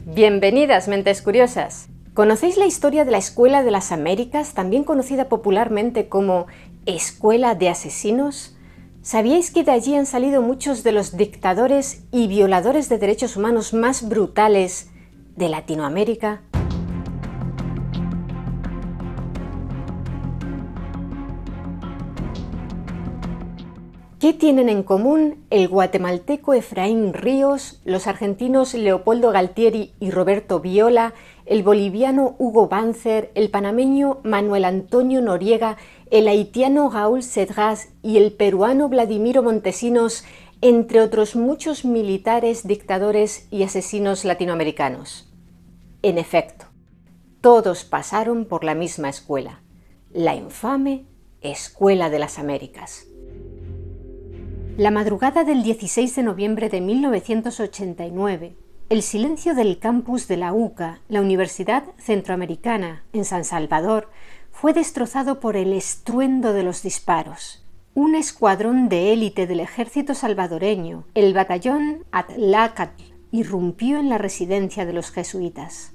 Bienvenidas, mentes curiosas. ¿Conocéis la historia de la Escuela de las Américas, también conocida popularmente como Escuela de Asesinos? ¿Sabíais que de allí han salido muchos de los dictadores y violadores de derechos humanos más brutales de Latinoamérica? ¿Qué tienen en común el guatemalteco Efraín Ríos, los argentinos Leopoldo Galtieri y Roberto Viola, el boliviano Hugo Banzer, el panameño Manuel Antonio Noriega, el haitiano Raúl Cedras y el peruano Vladimiro Montesinos, entre otros muchos militares, dictadores y asesinos latinoamericanos? En efecto, todos pasaron por la misma escuela, la infame Escuela de las Américas. La madrugada del 16 de noviembre de 1989, el silencio del campus de la UCA, la Universidad Centroamericana, en San Salvador, fue destrozado por el estruendo de los disparos. Un escuadrón de élite del ejército salvadoreño, el batallón Atlácatl, irrumpió en la residencia de los jesuitas.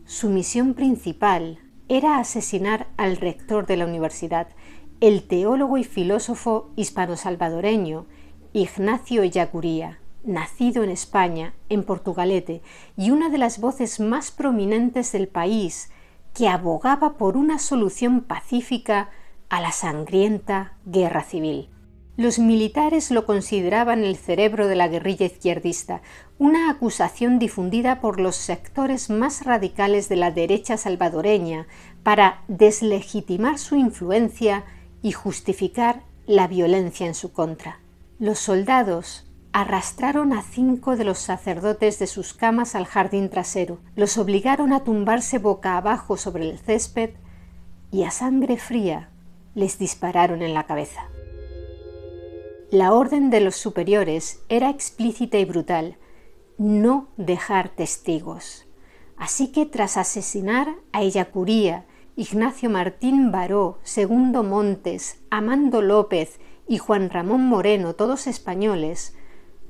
Su misión principal era asesinar al rector de la universidad, el teólogo y filósofo hispano-salvadoreño Ignacio Ellacuría, nacido en España, en Portugalete, y una de las voces más prominentes del país, que abogaba por una solución pacífica a la sangrienta guerra civil. Los militares lo consideraban el cerebro de la guerrilla izquierdista, una acusación difundida por los sectores más radicales de la derecha salvadoreña para deslegitimar su influencia y justificar la violencia en su contra. Los soldados arrastraron a 5 de los sacerdotes de sus camas al jardín trasero, los obligaron a tumbarse boca abajo sobre el césped y a sangre fría les dispararon en la cabeza. La orden de los superiores era explícita y brutal: no dejar testigos. Así que tras asesinar a Ellacuría, Ignacio Martín Baró, Segundo Montes, Amando López y Juan Ramón Moreno, todos españoles,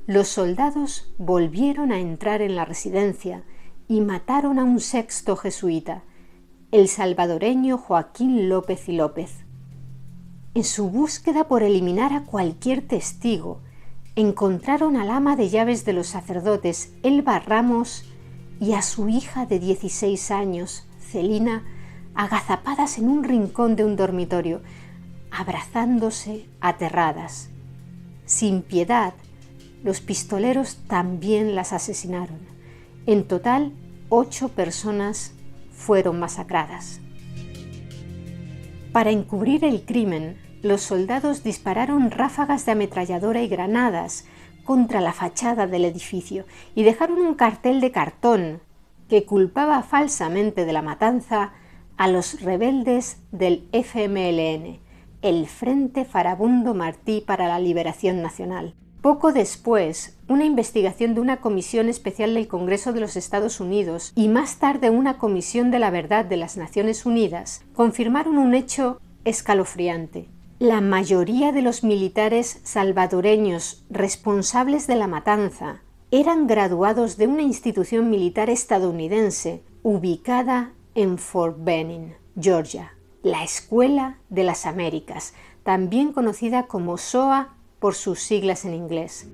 los soldados volvieron a entrar en la residencia y mataron a un sexto jesuita, el salvadoreño Joaquín López y López. En su búsqueda por eliminar a cualquier testigo, encontraron al ama de llaves de los sacerdotes, Elba Ramos, y a su hija de 16 años, Celina, agazapadas en un rincón de un dormitorio, abrazándose aterradas. Sin piedad, los pistoleros también las asesinaron. En total, 8 personas fueron masacradas. Para encubrir el crimen, los soldados dispararon ráfagas de ametralladora y granadas contra la fachada del edificio y dejaron un cartel de cartón que culpaba falsamente de la matanza a los rebeldes del FMLN, el Frente Farabundo Martí para la Liberación Nacional. Poco después, una investigación de una comisión especial del Congreso de los Estados Unidos y más tarde una comisión de la verdad de las Naciones Unidas confirmaron un hecho escalofriante. La mayoría de los militares salvadoreños responsables de la matanza eran graduados de una institución militar estadounidense ubicada en Fort Benning, Georgia, la Escuela de las Américas, también conocida como SOA por sus siglas en inglés.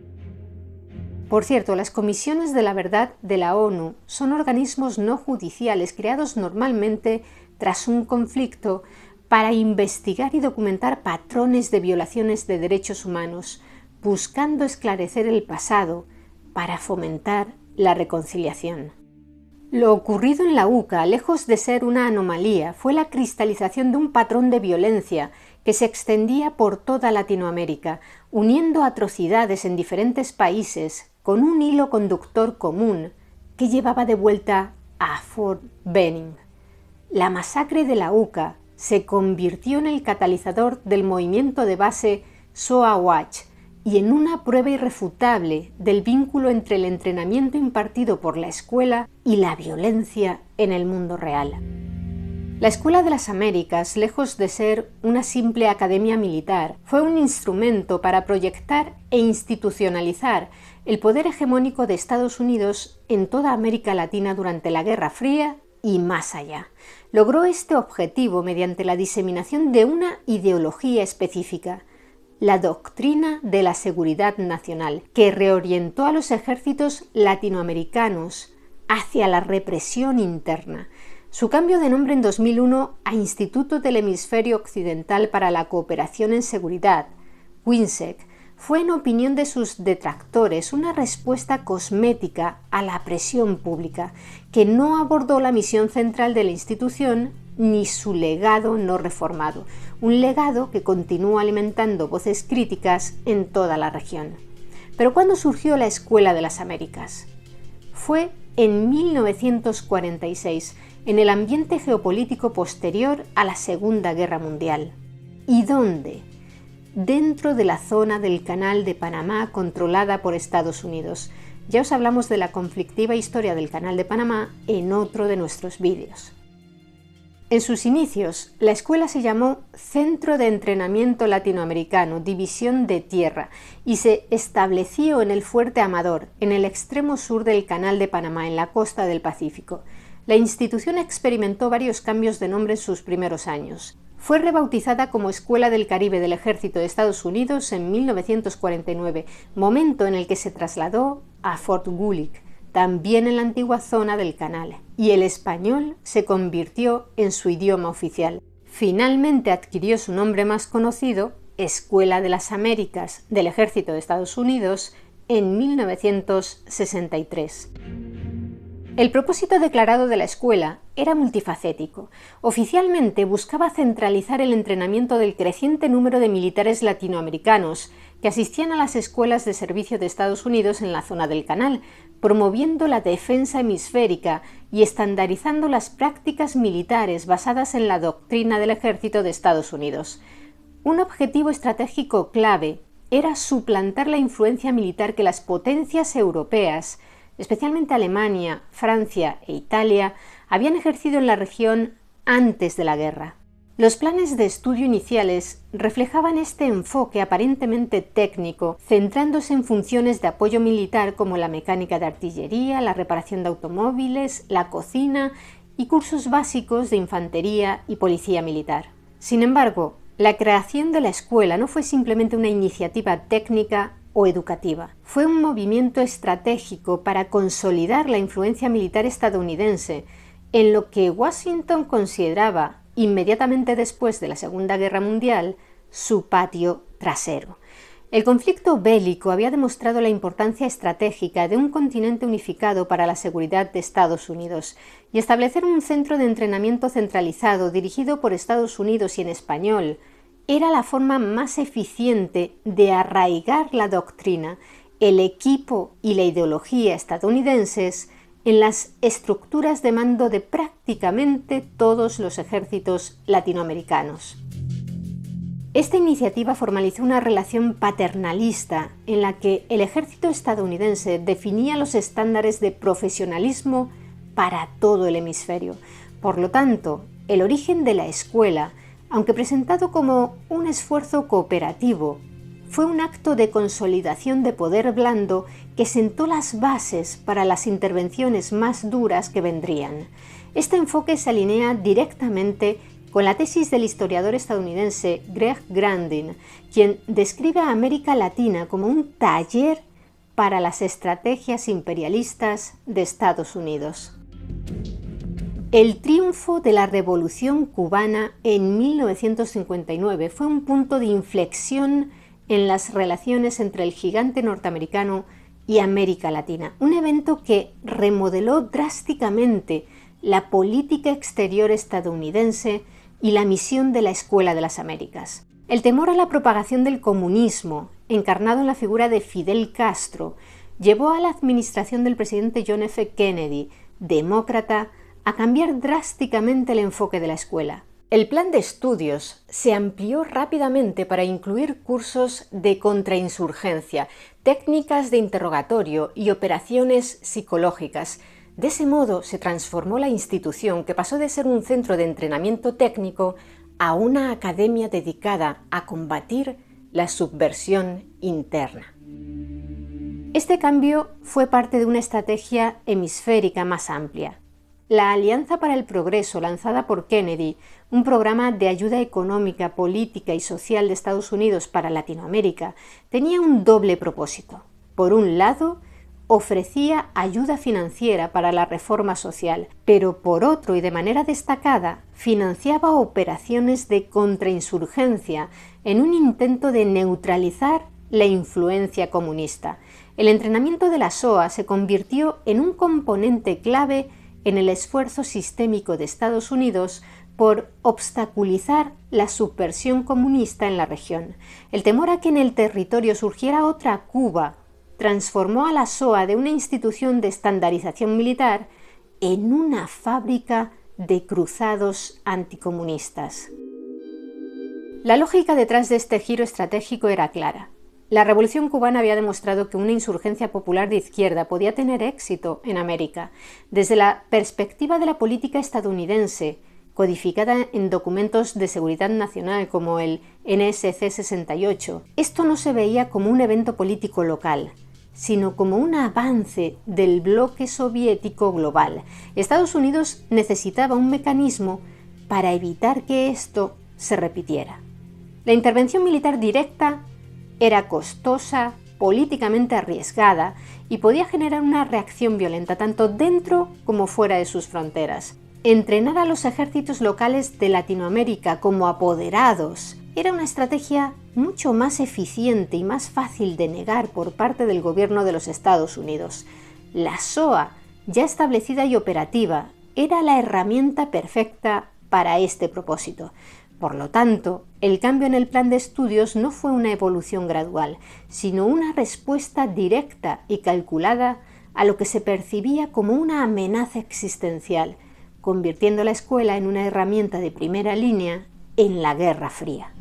Por cierto, las comisiones de la verdad de la ONU son organismos no judiciales creados normalmente tras un conflicto para investigar y documentar patrones de violaciones de derechos humanos, buscando esclarecer el pasado para fomentar la reconciliación. Lo ocurrido en la UCA, lejos de ser una anomalía, fue la cristalización de un patrón de violencia que se extendía por toda Latinoamérica, uniendo atrocidades en diferentes países con un hilo conductor común que llevaba de vuelta a Fort Benning. La masacre de la UCA se convirtió en el catalizador del movimiento de base SOA Watch y en una prueba irrefutable del vínculo entre el entrenamiento impartido por la escuela y la violencia en el mundo real. La Escuela de las Américas, lejos de ser una simple academia militar, fue un instrumento para proyectar e institucionalizar el poder hegemónico de Estados Unidos en toda América Latina durante la Guerra Fría y más allá. Logró este objetivo mediante la diseminación de una ideología específica, la doctrina de la seguridad nacional, que reorientó a los ejércitos latinoamericanos hacia la represión interna. Su cambio de nombre en 2001 a Instituto del Hemisferio Occidental para la Cooperación en Seguridad, WHINSEC, fue en opinión de sus detractores una respuesta cosmética a la presión pública, que no abordó la misión central de la institución ni su legado no reformado, un legado que continúa alimentando voces críticas en toda la región. Pero ¿cuándo surgió la Escuela de las Américas? Fue en 1946, en el ambiente geopolítico posterior a la Segunda Guerra Mundial. ¿Y dónde? Dentro de la zona del Canal de Panamá controlada por Estados Unidos. Ya os hablamos de la conflictiva historia del Canal de Panamá en otro de nuestros vídeos. En sus inicios, la escuela se llamó Centro de Entrenamiento Latinoamericano, División de Tierra, y se estableció en el Fuerte Amador, en el extremo sur del Canal de Panamá, en la costa del Pacífico. La institución experimentó varios cambios de nombre en sus primeros años. Fue rebautizada como Escuela del Caribe del Ejército de Estados Unidos en 1949, momento en el que se trasladó a Fort Gulick, también en la antigua zona del canal, y el español se convirtió en su idioma oficial. Finalmente adquirió su nombre más conocido, Escuela de las Américas del Ejército de Estados Unidos, en 1963. El propósito declarado de la escuela era multifacético. Oficialmente buscaba centralizar el entrenamiento del creciente número de militares latinoamericanos que asistían a las escuelas de servicio de Estados Unidos en la zona del canal, promoviendo la defensa hemisférica y estandarizando las prácticas militares basadas en la doctrina del ejército de Estados Unidos. Un objetivo estratégico clave era suplantar la influencia militar que las potencias europeas, especialmente Alemania, Francia e Italia, habían ejercido en la región antes de la guerra. Los planes de estudio iniciales reflejaban este enfoque aparentemente técnico, centrándose en funciones de apoyo militar como la mecánica de artillería, la reparación de automóviles, la cocina y cursos básicos de infantería y policía militar. Sin embargo, la creación de la escuela no fue simplemente una iniciativa técnica o educativa. Fue un movimiento estratégico para consolidar la influencia militar estadounidense en lo que Washington consideraba, inmediatamente después de la Segunda Guerra Mundial, su patio trasero. El conflicto bélico había demostrado la importancia estratégica de un continente unificado para la seguridad de Estados Unidos, y establecer un centro de entrenamiento centralizado dirigido por Estados Unidos y en español era la forma más eficiente de arraigar la doctrina, el equipo y la ideología estadounidenses en las estructuras de mando de prácticamente todos los ejércitos latinoamericanos. Esta iniciativa formalizó una relación paternalista en la que el ejército estadounidense definía los estándares de profesionalismo para todo el hemisferio. Por lo tanto, el origen de la escuela, aunque presentado como un esfuerzo cooperativo, fue un acto de consolidación de poder blando que sentó las bases para las intervenciones más duras que vendrían. Este enfoque se alinea directamente con la tesis del historiador estadounidense Greg Grandin, quien describe a América Latina como un taller para las estrategias imperialistas de Estados Unidos. El triunfo de la Revolución Cubana en 1959 fue un punto de inflexión en las relaciones entre el gigante norteamericano y América Latina, un evento que remodeló drásticamente la política exterior estadounidense y la misión de la Escuela de las Américas. El temor a la propagación del comunismo, encarnado en la figura de Fidel Castro, llevó a la administración del presidente John F. Kennedy, demócrata, a cambiar drásticamente el enfoque de la escuela. El plan de estudios se amplió rápidamente para incluir cursos de contrainsurgencia, técnicas de interrogatorio y operaciones psicológicas, De ese modo se transformó la institución, que pasó de ser un centro de entrenamiento técnico a una academia dedicada a combatir la subversión interna. Este cambio fue parte de una estrategia hemisférica más amplia. La Alianza para el Progreso, lanzada por Kennedy, un programa de ayuda económica, política y social de Estados Unidos para Latinoamérica, tenía un doble propósito. Por un lado, ofrecía ayuda financiera para la reforma social, pero por otro y de manera destacada, financiaba operaciones de contrainsurgencia en un intento de neutralizar la influencia comunista. El entrenamiento de la SOA se convirtió en un componente clave en el esfuerzo sistémico de Estados Unidos por obstaculizar la subversión comunista en la región. El temor a que en el territorio surgiera otra Cuba transformó a la SOA de una institución de estandarización militar en una fábrica de cruzados anticomunistas. La lógica detrás de este giro estratégico era clara. La Revolución cubana había demostrado que una insurgencia popular de izquierda podía tener éxito en América. Desde la perspectiva de la política estadounidense, codificada en documentos de seguridad nacional como el NSC 68, esto no se veía como un evento político local, sino como un avance del bloque soviético global. Estados Unidos necesitaba un mecanismo para evitar que esto se repitiera. La intervención militar directa era costosa, políticamente arriesgada y podía generar una reacción violenta tanto dentro como fuera de sus fronteras. Entrenar a los ejércitos locales de Latinoamérica como apoderados era una estrategia mucho más eficiente y más fácil de negar por parte del gobierno de los Estados Unidos. La SOA, ya establecida y operativa, era la herramienta perfecta para este propósito. Por lo tanto, el cambio en el plan de estudios no fue una evolución gradual, sino una respuesta directa y calculada a lo que se percibía como una amenaza existencial, convirtiendo la escuela en una herramienta de primera línea en la Guerra Fría.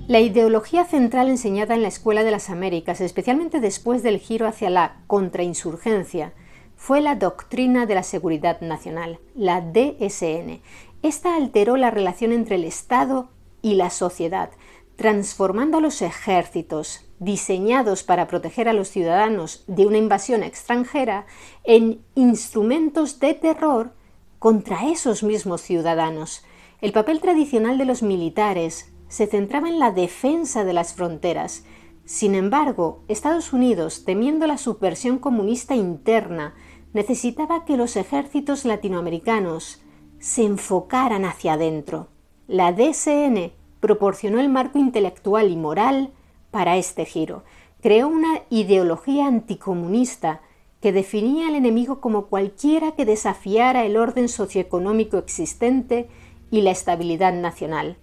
La ideología central enseñada en la Escuela de las Américas, especialmente después del giro hacia la contrainsurgencia, fue la doctrina de la seguridad nacional, la DSN. Esta alteró la relación entre el Estado y la sociedad, transformando a los ejércitos, diseñados para proteger a los ciudadanos de una invasión extranjera, en instrumentos de terror contra esos mismos ciudadanos. El papel tradicional de los militares se centraba en la defensa de las fronteras. Sin embargo, Estados Unidos, temiendo la subversión comunista interna, necesitaba que los ejércitos latinoamericanos se enfocaran hacia adentro. La DSN proporcionó el marco intelectual y moral para este giro. Creó una ideología anticomunista que definía al enemigo como cualquiera que desafiara el orden socioeconómico existente y la estabilidad nacional.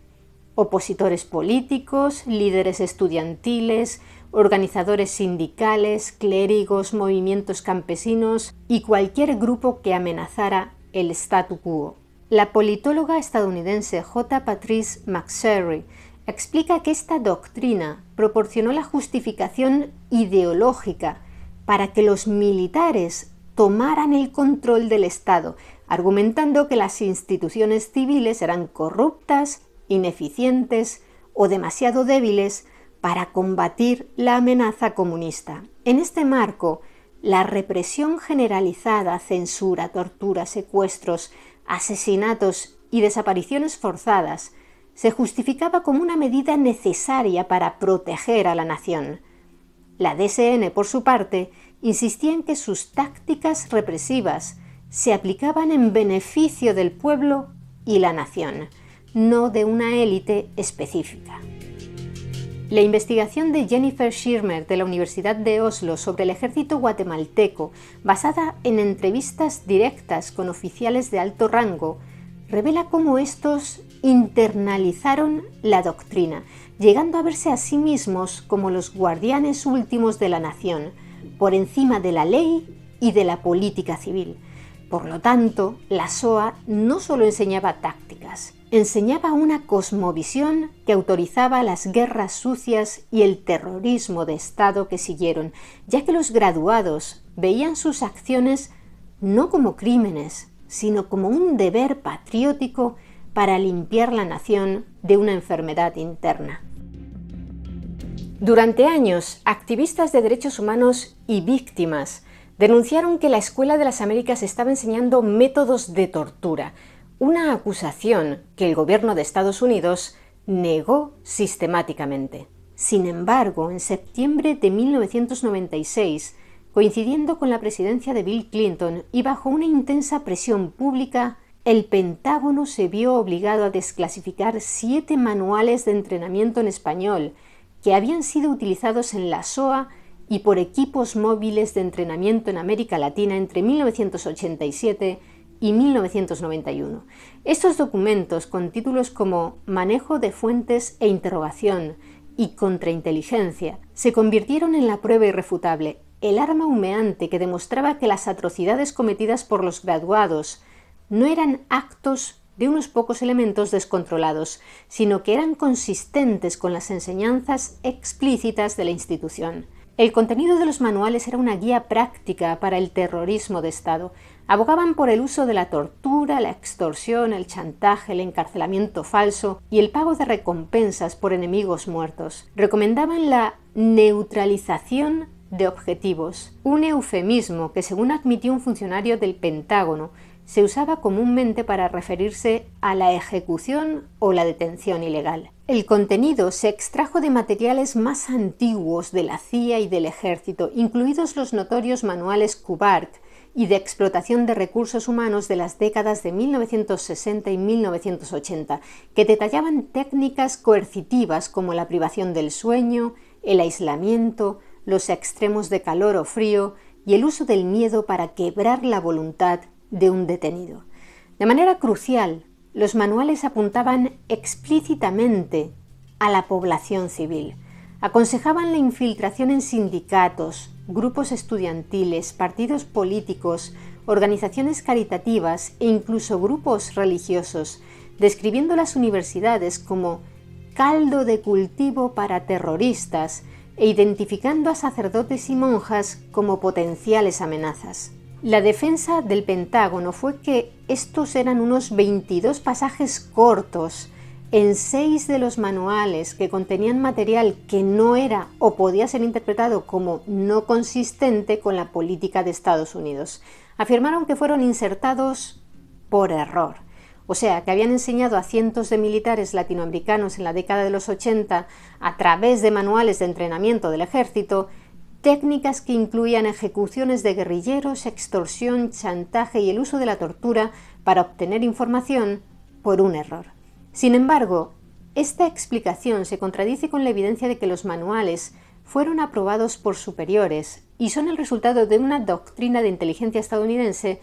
Opositores políticos, líderes estudiantiles, organizadores sindicales, clérigos, movimientos campesinos y cualquier grupo que amenazara el statu quo. La politóloga estadounidense J. Patrice McSherry explica que esta doctrina proporcionó la justificación ideológica para que los militares tomaran el control del Estado, argumentando que las instituciones civiles eran corruptas, ineficientes o demasiado débiles para combatir la amenaza comunista. En este marco, la represión generalizada, censura, tortura, secuestros, asesinatos y desapariciones forzadas se justificaba como una medida necesaria para proteger a la nación. La DSN, por su parte, insistía en que sus tácticas represivas se aplicaban en beneficio del pueblo y la nación, no de una élite específica. La investigación de Jennifer Schirmer de la Universidad de Oslo sobre el ejército guatemalteco, basada en entrevistas directas con oficiales de alto rango, revela cómo estos internalizaron la doctrina, llegando a verse a sí mismos como los guardianes últimos de la nación, por encima de la ley y de la política civil. Por lo tanto, la SOA no solo enseñaba tácticas, enseñaba una cosmovisión que autorizaba las guerras sucias y el terrorismo de Estado que siguieron, ya que los graduados veían sus acciones no como crímenes, sino como un deber patriótico para limpiar la nación de una enfermedad interna. Durante años, activistas de derechos humanos y víctimas denunciaron que la Escuela de las Américas estaba enseñando métodos de tortura, una acusación que el gobierno de Estados Unidos negó sistemáticamente. Sin embargo, en septiembre de 1996, coincidiendo con la presidencia de Bill Clinton y bajo una intensa presión pública, el Pentágono se vio obligado a desclasificar 7 manuales de entrenamiento en español que habían sido utilizados en la SOA y por equipos móviles de entrenamiento en América Latina entre 1987 y 1991. Estos documentos, con títulos como Manejo de fuentes e interrogación y Contrainteligencia, se convirtieron en la prueba irrefutable, el arma humeante que demostraba que las atrocidades cometidas por los graduados no eran actos de unos pocos elementos descontrolados, sino que eran consistentes con las enseñanzas explícitas de la institución. El contenido de los manuales era una guía práctica para el terrorismo de Estado. Abogaban por el uso de la tortura, la extorsión, el chantaje, el encarcelamiento falso y el pago de recompensas por enemigos muertos. Recomendaban la neutralización de objetivos, un eufemismo que, según admitió un funcionario del Pentágono, se usaba comúnmente para referirse a la ejecución o la detención ilegal. El contenido se extrajo de materiales más antiguos de la CIA y del Ejército, incluidos los notorios manuales Cubart y de explotación de recursos humanos de las décadas de 1960 y 1980, que detallaban técnicas coercitivas como la privación del sueño, el aislamiento, los extremos de calor o frío y el uso del miedo para quebrar la voluntad de un detenido. De manera crucial, los manuales apuntaban explícitamente a la población civil. Aconsejaban la infiltración en sindicatos, grupos estudiantiles, partidos políticos, organizaciones caritativas e incluso grupos religiosos, describiendo las universidades como caldo de cultivo para terroristas e identificando a sacerdotes y monjas como potenciales amenazas. La defensa del Pentágono fue que estos eran unos 22 pasajes cortos en 6 de los manuales que contenían material que no era o podía ser interpretado como no consistente con la política de Estados Unidos. Afirmaron que fueron insertados por error, o sea, que habían enseñado a cientos de militares latinoamericanos en la década de los 80 a través de manuales de entrenamiento del ejército técnicas que incluían ejecuciones de guerrilleros, extorsión, chantaje y el uso de la tortura para obtener información por un error. Sin embargo, esta explicación se contradice con la evidencia de que los manuales fueron aprobados por superiores y son el resultado de una doctrina de inteligencia estadounidense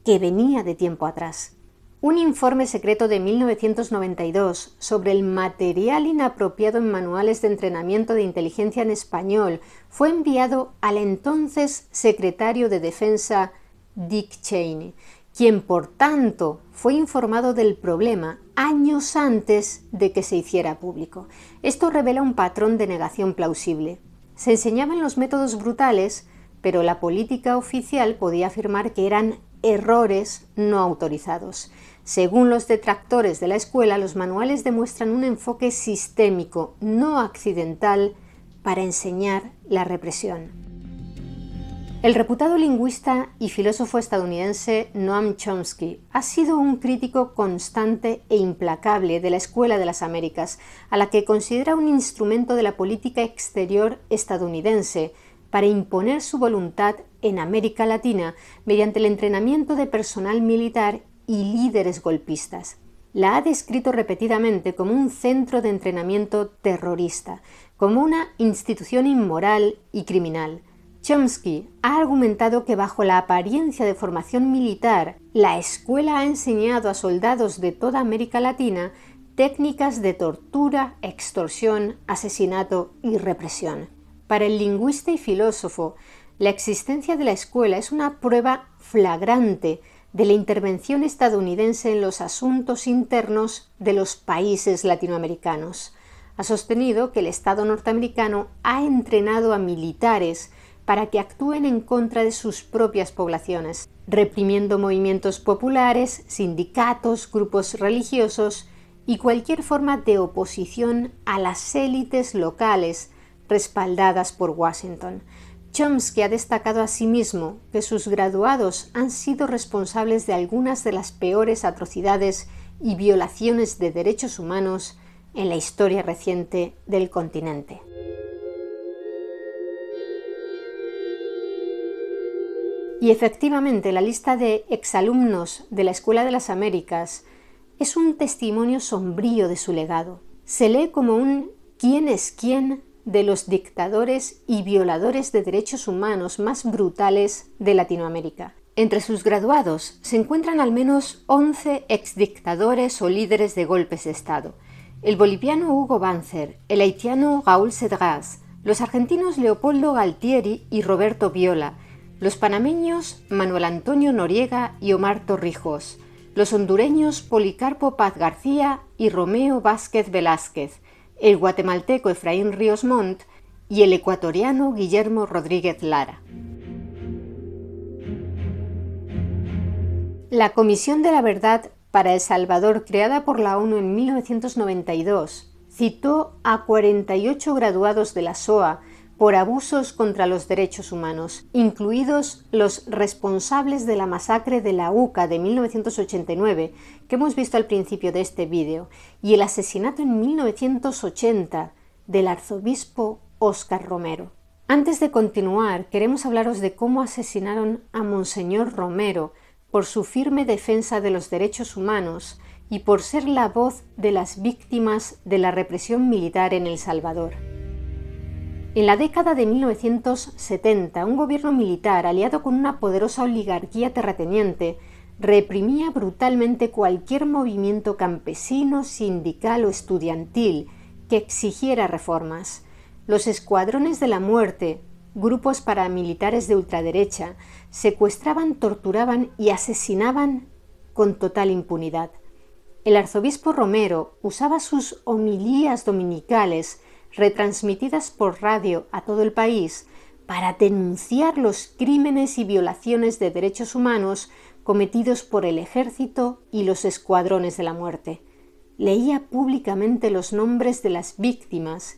que venía de tiempo atrás. Un informe secreto de 1992 sobre el material inapropiado en manuales de entrenamiento de inteligencia en español fue enviado al entonces secretario de Defensa Dick Cheney, quien por tanto fue informado del problema años antes de que se hiciera público. Esto revela un patrón de negación plausible. Se enseñaban los métodos brutales, pero la política oficial podía afirmar que eran errores no autorizados. Según los detractores de la escuela, los manuales demuestran un enfoque sistémico, no accidental, para enseñar la represión. El reputado lingüista y filósofo estadounidense Noam Chomsky ha sido un crítico constante e implacable de la Escuela de las Américas, a la que considera un instrumento de la política exterior estadounidense para imponer su voluntad en América Latina mediante el entrenamiento de personal militar y líderes golpistas. La ha descrito repetidamente como un centro de entrenamiento terrorista, como una institución inmoral y criminal. Chomsky ha argumentado que bajo la apariencia de formación militar, la escuela ha enseñado a soldados de toda América Latina técnicas de tortura, extorsión, asesinato y represión. Para el lingüista y filósofo, la existencia de la escuela es una prueba flagrante de la intervención estadounidense en los asuntos internos de los países latinoamericanos. Ha sostenido que el Estado norteamericano ha entrenado a militares para que actúen en contra de sus propias poblaciones, reprimiendo movimientos populares, sindicatos, grupos religiosos y cualquier forma de oposición a las élites locales respaldadas por Washington. Chomsky ha destacado asimismo que sus graduados han sido responsables de algunas de las peores atrocidades y violaciones de derechos humanos en la historia reciente del continente. Y efectivamente, la lista de exalumnos de la Escuela de las Américas es un testimonio sombrío de su legado. Se lee como un ¿quién es quién? De los dictadores y violadores de derechos humanos más brutales de Latinoamérica. Entre sus graduados se encuentran al menos 11 exdictadores o líderes de golpes de Estado: el boliviano Hugo Banzer, el haitiano Raúl Cedras, los argentinos Leopoldo Galtieri y Roberto Viola, los panameños Manuel Antonio Noriega y Omar Torrijos, los hondureños Policarpo Paz García y Romeo Vázquez Velázquez, el guatemalteco Efraín Ríos Montt y el ecuatoriano Guillermo Rodríguez Lara. La Comisión de la Verdad para El Salvador, creada por la ONU en 1992, citó a 48 graduados de la SOA por abusos contra los derechos humanos, incluidos los responsables de la masacre de la UCA de 1989, que hemos visto al principio de este vídeo, y el asesinato en 1980 del arzobispo Óscar Romero. Antes de continuar, queremos hablaros de cómo asesinaron a Monseñor Romero por su firme defensa de los derechos humanos y por ser la voz de las víctimas de la represión militar en El Salvador. En la década de 1970, un gobierno militar aliado con una poderosa oligarquía terrateniente reprimía brutalmente cualquier movimiento campesino, sindical o estudiantil que exigiera reformas. Los escuadrones de la muerte, grupos paramilitares de ultraderecha, secuestraban, torturaban y asesinaban con total impunidad. El arzobispo Romero usaba sus homilías dominicales, retransmitidas por radio a todo el país, para denunciar los crímenes y violaciones de derechos humanos cometidos por el ejército y los escuadrones de la muerte. Leía públicamente los nombres de las víctimas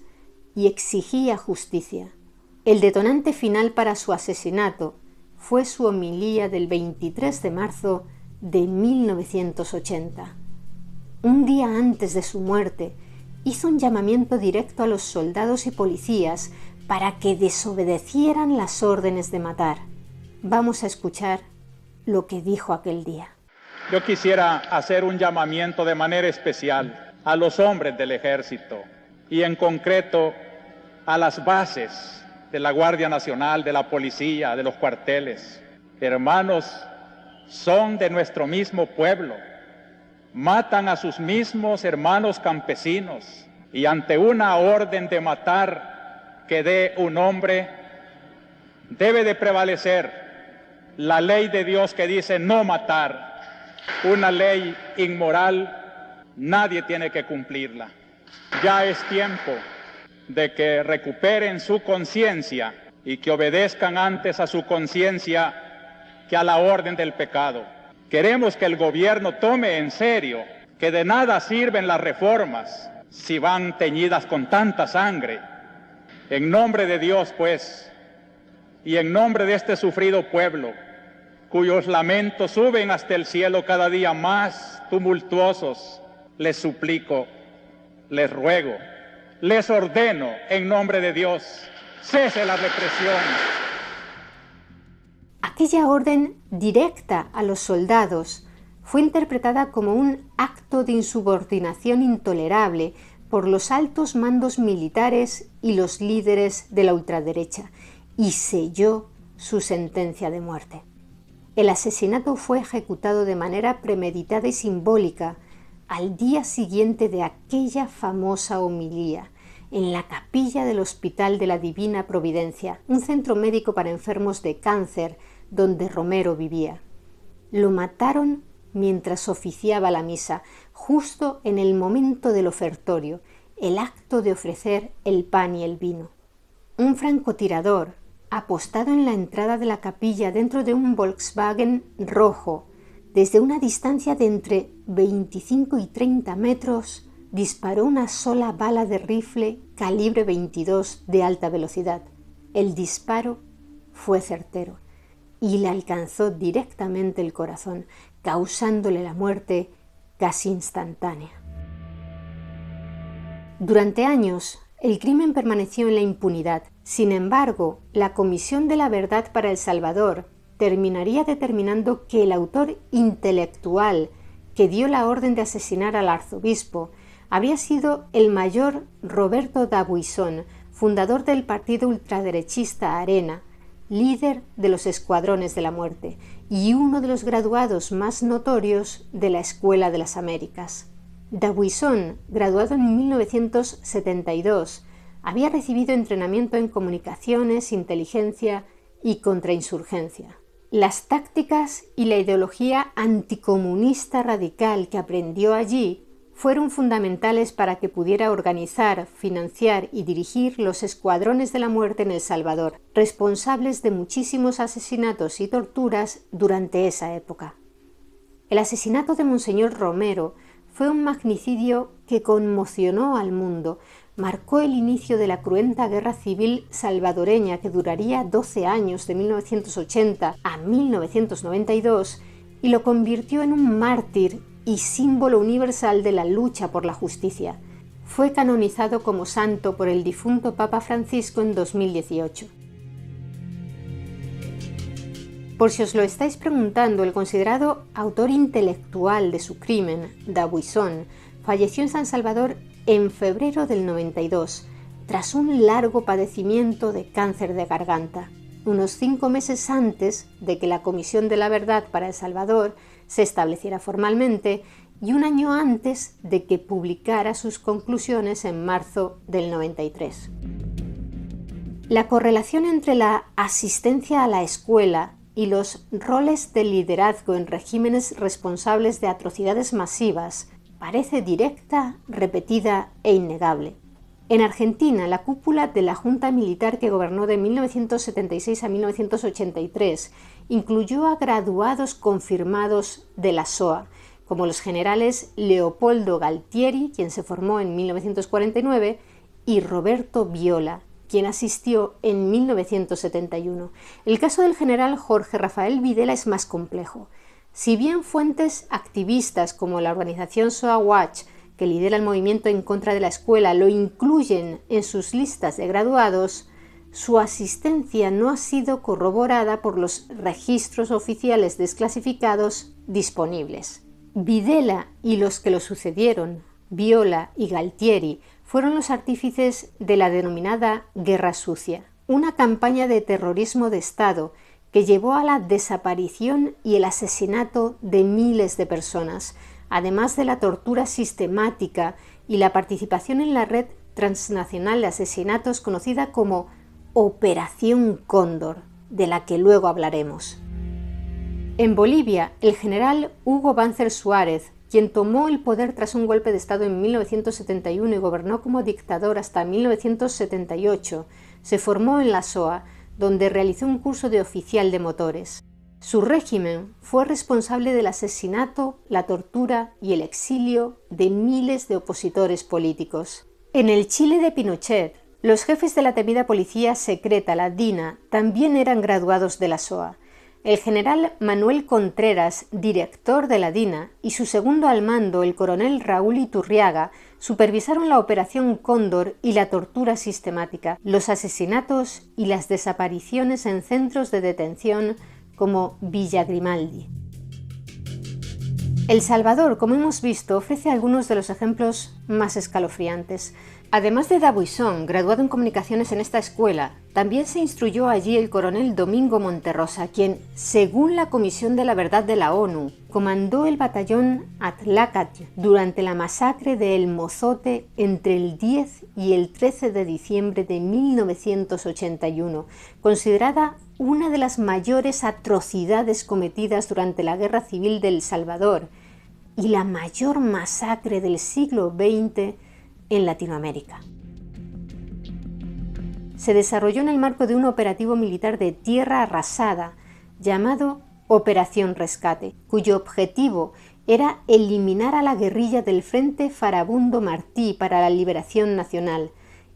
y exigía justicia. El detonante final para su asesinato fue su homilía del 23 de marzo de 1980. Un día antes de su muerte, hizo un llamamiento directo a los soldados y policías para que desobedecieran las órdenes de matar. Vamos a escuchar lo que dijo aquel día. Yo quisiera hacer un llamamiento de manera especial a los hombres del ejército y en concreto a las bases de la Guardia Nacional, de la policía, de los cuarteles. Hermanos, son de nuestro mismo pueblo. Matan a sus mismos hermanos campesinos y ante una orden de matar que dé un hombre, debe de prevalecer la ley de Dios que dice no matar. Una ley inmoral, nadie tiene que cumplirla. Ya es tiempo de que recuperen su conciencia y que obedezcan antes a su conciencia que a la orden del pecado. Queremos que el gobierno tome en serio que de nada sirven las reformas si van teñidas con tanta sangre. En nombre de Dios, pues, y en nombre de este sufrido pueblo, cuyos lamentos suben hasta el cielo cada día más tumultuosos, les suplico, les ruego, les ordeno en nombre de Dios, cese la represión. Aquella orden directa a los soldados fue interpretada como un acto de insubordinación intolerable por los altos mandos militares y los líderes de la ultraderecha, y selló su sentencia de muerte. El asesinato fue ejecutado de manera premeditada y simbólica al día siguiente de aquella famosa homilía, en la capilla del Hospital de la Divina Providencia, un centro médico para enfermos de cáncer donde Romero vivía. Lo mataron mientras oficiaba la misa, justo en el momento del ofertorio, el acto de ofrecer el pan y el vino. Un francotirador apostado en la entrada de la capilla dentro de un Volkswagen rojo, desde una distancia de entre 25 y 30 metros, disparó una sola bala de rifle calibre 22 de alta velocidad. El disparo fue certero y le alcanzó directamente el corazón, causándole la muerte casi instantánea. Durante años, el crimen permaneció en la impunidad. Sin embargo, la Comisión de la Verdad para El Salvador terminaría determinando que el autor intelectual que dio la orden de asesinar al arzobispo había sido el mayor Roberto D'Aubuisson, fundador del partido ultraderechista Arena, líder de los Escuadrones de la Muerte y uno de los graduados más notorios de la Escuela de las Américas. D'Aubuisson, graduado en 1972, había recibido entrenamiento en comunicaciones, inteligencia y contrainsurgencia. Las tácticas y la ideología anticomunista radical que aprendió allí fueron fundamentales para que pudiera organizar, financiar y dirigir los Escuadrones de la Muerte en El Salvador, responsables de muchísimos asesinatos y torturas durante esa época. El asesinato de Monseñor Romero fue un magnicidio que conmocionó al mundo, marcó el inicio de la cruenta guerra civil salvadoreña que duraría 12 años de 1980 a 1992 y lo convirtió en un mártir y símbolo universal de la lucha por la justicia. Fue canonizado como santo por el difunto Papa Francisco en 2018. Por si os lo estáis preguntando, el considerado autor intelectual de su crimen, D'Aubuisson, falleció en San Salvador en febrero del 92, tras un largo padecimiento de cáncer de garganta, unos 5 meses antes de que la Comisión de la Verdad para El Salvador se estableciera formalmente y un año antes de que publicara sus conclusiones en marzo del 93. La correlación entre la asistencia a la escuela y los roles de liderazgo en regímenes responsables de atrocidades masivas parece directa, repetida e innegable. En Argentina, la cúpula de la Junta Militar que gobernó de 1976 a 1983 incluyó a graduados confirmados de la SOA, como los generales Leopoldo Galtieri, quien se formó en 1949, y Roberto Viola, quien asistió en 1971. El caso del general Jorge Rafael Videla es más complejo. Si bien fuentes activistas como la organización SOA Watch, que lidera el movimiento en contra de la escuela, lo incluyen en sus listas de graduados, su asistencia no ha sido corroborada por los registros oficiales desclasificados disponibles. Videla y los que lo sucedieron, Viola y Galtieri, fueron los artífices de la denominada Guerra Sucia, una campaña de terrorismo de Estado que llevó a la desaparición y el asesinato de miles de personas, además de la tortura sistemática y la participación en la red transnacional de asesinatos conocida como Operación Cóndor, de la que luego hablaremos. En Bolivia, el general Hugo Banzer Suárez, quien tomó el poder tras un golpe de Estado en 1971 y gobernó como dictador hasta 1978, se formó en la SOA, donde realizó un curso de oficial de motores. Su régimen fue responsable del asesinato, la tortura y el exilio de miles de opositores políticos. En el Chile de Pinochet, los jefes de la temida policía secreta, la DINA, también eran graduados de la SOA. El general Manuel Contreras, director de la DINA, y su segundo al mando, el coronel Raúl Iturriaga, supervisaron la Operación Cóndor y la tortura sistemática, los asesinatos y las desapariciones en centros de detención como Villa Grimaldi. El Salvador, como hemos visto, ofrece algunos de los ejemplos más escalofriantes. Además de D'Aubuisson, graduado en comunicaciones en esta escuela, también se instruyó allí el coronel Domingo Monterrosa, quien, según la Comisión de la Verdad de la ONU, comandó el batallón Atlacatl durante la masacre de El Mozote entre el 10 y el 13 de diciembre de 1981, considerada una de las mayores atrocidades cometidas durante la Guerra Civil de El Salvador y la mayor masacre del siglo XX en Latinoamérica. se desarrolló en el marco de un operativo militar de tierra arrasada llamado Operación Rescate, cuyo objetivo era eliminar a la guerrilla del Frente Farabundo Martí para la Liberación Nacional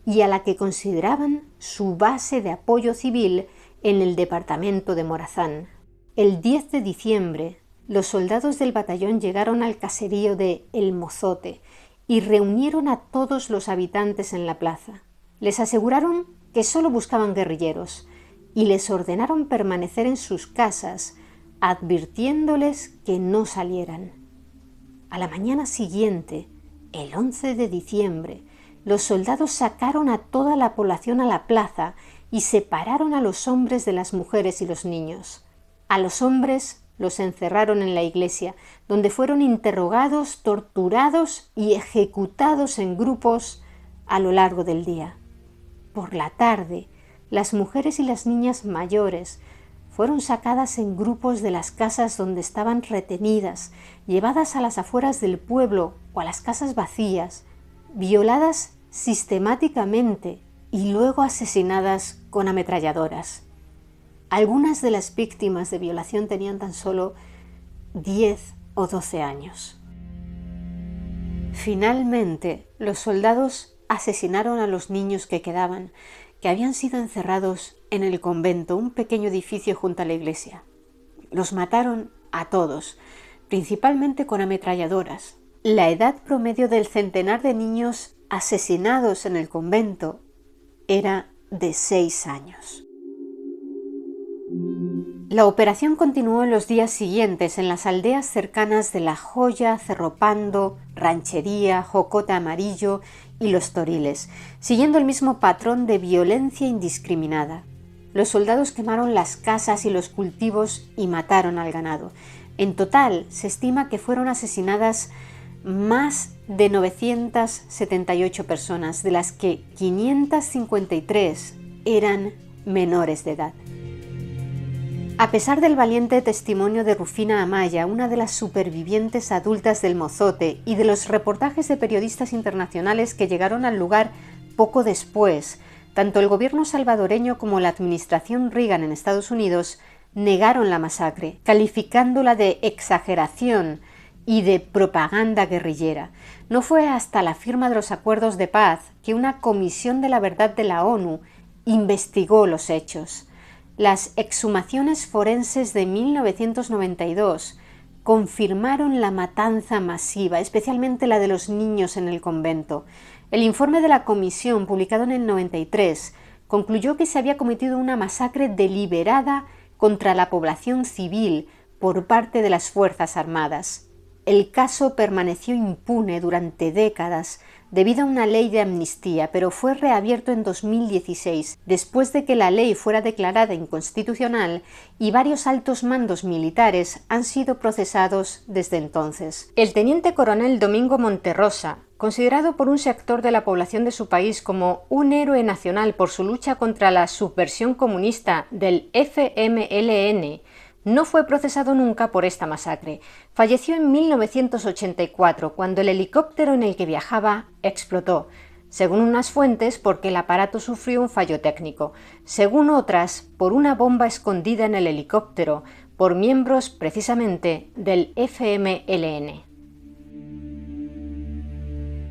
y a la que consideraban su base de apoyo civil en el departamento de Morazán. El 10 de diciembre, los soldados del batallón llegaron al caserío de El Mozote y reunieron a todos los habitantes en la plaza. Les aseguraron que solo buscaban guerrilleros y les ordenaron permanecer en sus casas, advirtiéndoles que no salieran. A la mañana siguiente, el 11 de diciembre, los soldados sacaron a toda la población a la plaza y separaron a los hombres de las mujeres y los niños. A los hombres los encerraron en la iglesia, donde fueron interrogados, torturados y ejecutados en grupos a lo largo del día. Por la tarde, las mujeres y las niñas mayores fueron sacadas en grupos de las casas donde estaban retenidas, llevadas a las afueras del pueblo o a las casas vacías, violadas sistemáticamente y luego asesinadas con ametralladoras. Algunas de las víctimas de violación tenían tan solo 10 o 12 años. Finalmente, los soldados asesinaron a los niños que quedaban, que habían sido encerrados en el convento, un pequeño edificio junto a la iglesia. Los mataron a todos, principalmente con ametralladoras. La edad promedio del centenar de niños asesinados en el convento era de 6 años. La operación continuó en los días siguientes en las aldeas cercanas de La Joya, Cerro Pando, Ranchería, Jocota Amarillo y Los Toriles, siguiendo el mismo patrón de violencia indiscriminada. Los soldados quemaron las casas y los cultivos y mataron al ganado. En total, se estima que fueron asesinadas más de 978 personas, de las que 553 eran menores de edad. A pesar del valiente testimonio de Rufina Amaya, una de las supervivientes adultas del Mozote, y de los reportajes de periodistas internacionales que llegaron al lugar poco después, tanto el gobierno salvadoreño como la administración Reagan en Estados Unidos negaron la masacre, calificándola de exageración y de propaganda guerrillera. No fue hasta la firma de los acuerdos de paz que una comisión de la verdad de la ONU investigó los hechos. Las exhumaciones forenses de 1992 confirmaron la matanza masiva, especialmente la de los niños en el convento. El informe de la comisión, publicado en el 93, concluyó que se había cometido una masacre deliberada contra la población civil por parte de las Fuerzas Armadas. El caso permaneció impune durante décadas debido a una ley de amnistía, pero fue reabierto en 2016, después de que la ley fuera declarada inconstitucional y varios altos mandos militares han sido procesados desde entonces. El teniente coronel Domingo Monterrosa, considerado por un sector de la población de su país como un héroe nacional por su lucha contra la subversión comunista del FMLN, no fue procesado nunca por esta masacre. Falleció en 1984, cuando el helicóptero en el que viajaba explotó, según unas fuentes porque el aparato sufrió un fallo técnico, según otras por una bomba escondida en el helicóptero por miembros precisamente del FMLN.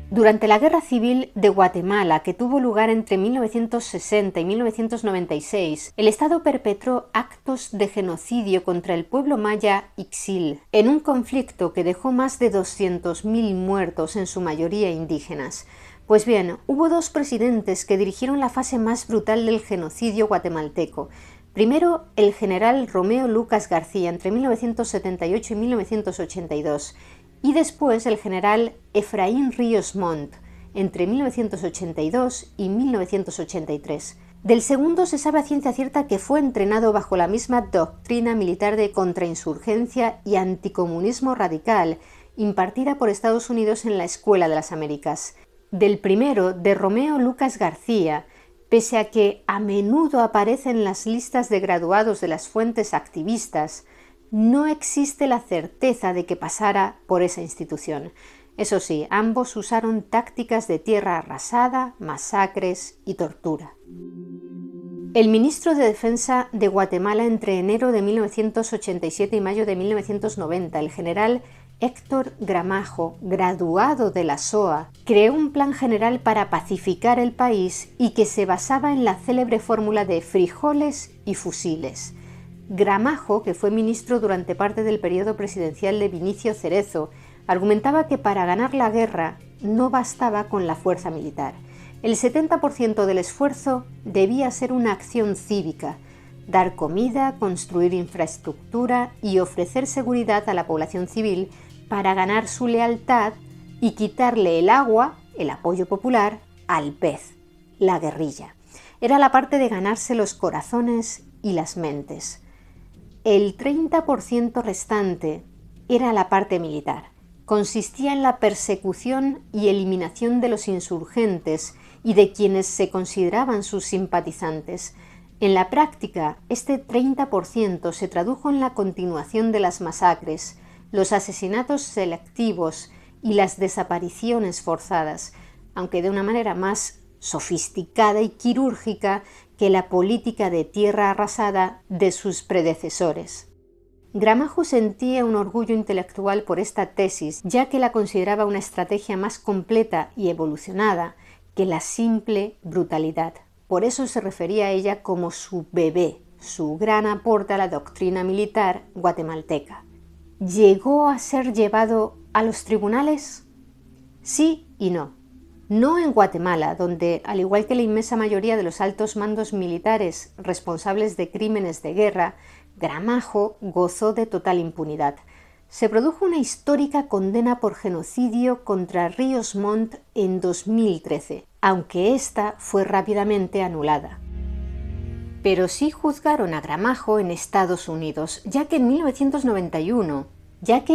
Durante la Guerra Civil de Guatemala, que tuvo lugar entre 1960 y 1996, el Estado perpetró actos de genocidio contra el pueblo maya Ixil, en un conflicto que dejó más de 200.000 muertos, en su mayoría indígenas. Pues bien, hubo dos presidentes que dirigieron la fase más brutal del genocidio guatemalteco. Primero, el general Romeo Lucas García, entre 1978 y 1982, y después el general Efraín Ríos Montt, entre 1982 y 1983. Del segundo se sabe a ciencia cierta que fue entrenado bajo la misma doctrina militar de contrainsurgencia y anticomunismo radical impartida por Estados Unidos en la Escuela de las Américas. Del primero, de Romeo Lucas García, pese a que a menudo aparece en las listas de graduados de las fuentes activistas, no existe la certeza de que pasara por esa institución. Eso sí, ambos usaron tácticas de tierra arrasada, masacres y tortura. El ministro de Defensa de Guatemala entre enero de 1987 y mayo de 1990, el general Héctor Gramajo, graduado de la SOA, creó un plan general para pacificar el país y que se basaba en la célebre fórmula de frijoles y fusiles. Gramajo, que fue ministro durante parte del periodo presidencial de Vinicio Cerezo, argumentaba que para ganar la guerra no bastaba con la fuerza militar. El 70% del esfuerzo debía ser una acción cívica, dar comida, construir infraestructura y ofrecer seguridad a la población civil para ganar su lealtad y quitarle el agua, el apoyo popular, al pez, la guerrilla. Era la parte de ganarse los corazones y las mentes. El 30% restante era la parte militar. Consistía en la persecución y eliminación de los insurgentes y de quienes se consideraban sus simpatizantes. En la práctica, este 30% se tradujo en la continuación de las masacres, los asesinatos selectivos y las desapariciones forzadas, aunque de una manera más sofisticada y quirúrgica que la política de tierra arrasada de sus predecesores. Gramajo sentía un orgullo intelectual por esta tesis, ya que la consideraba una estrategia más completa y evolucionada que la simple brutalidad. Por eso se refería a ella como su bebé, su gran aporte a la doctrina militar guatemalteca. ¿Llegó a ser llevado a los tribunales? Sí y no. No en Guatemala, donde, al igual que la inmensa mayoría de los altos mandos militares responsables de crímenes de guerra, Gramajo gozó de total impunidad. Se produjo una histórica condena por genocidio contra Ríos Montt en 2013, aunque esta fue rápidamente anulada. Pero sí juzgaron a Gramajo en Estados Unidos, ya que en 1991,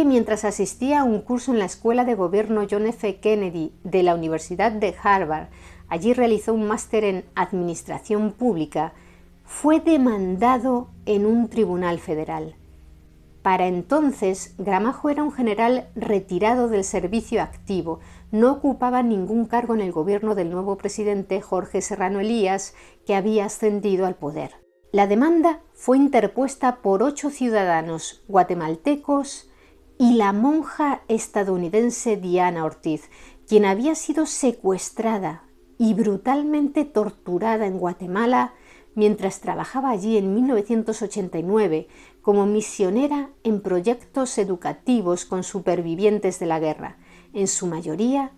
mientras asistía a un curso en la Escuela de Gobierno John F. Kennedy de la Universidad de Harvard, allí realizó un máster en Administración Pública, fue demandado en un tribunal federal. Para entonces, Gramajo era un general retirado del servicio activo, no ocupaba ningún cargo en el gobierno del nuevo presidente Jorge Serrano Elías, que había ascendido al poder. La demanda fue interpuesta por 8 ciudadanos guatemaltecos y la monja estadounidense Diana Ortiz, quien había sido secuestrada y brutalmente torturada en Guatemala mientras trabajaba allí en 1989 como misionera en proyectos educativos con supervivientes de la guerra, en su mayoría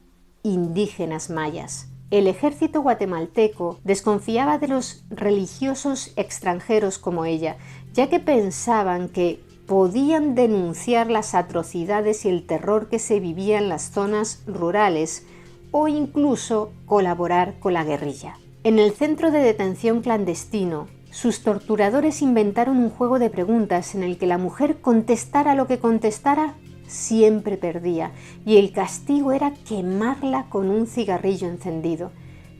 indígenas mayas. El ejército guatemalteco desconfiaba de los religiosos extranjeros como ella, ya que pensaban que podían denunciar las atrocidades y el terror que se vivía en las zonas rurales o incluso colaborar con la guerrilla. En el centro de detención clandestino, sus torturadores inventaron un juego de preguntas en el que la mujer contestara lo que contestara, siempre perdía, y el castigo era quemarla con un cigarrillo encendido.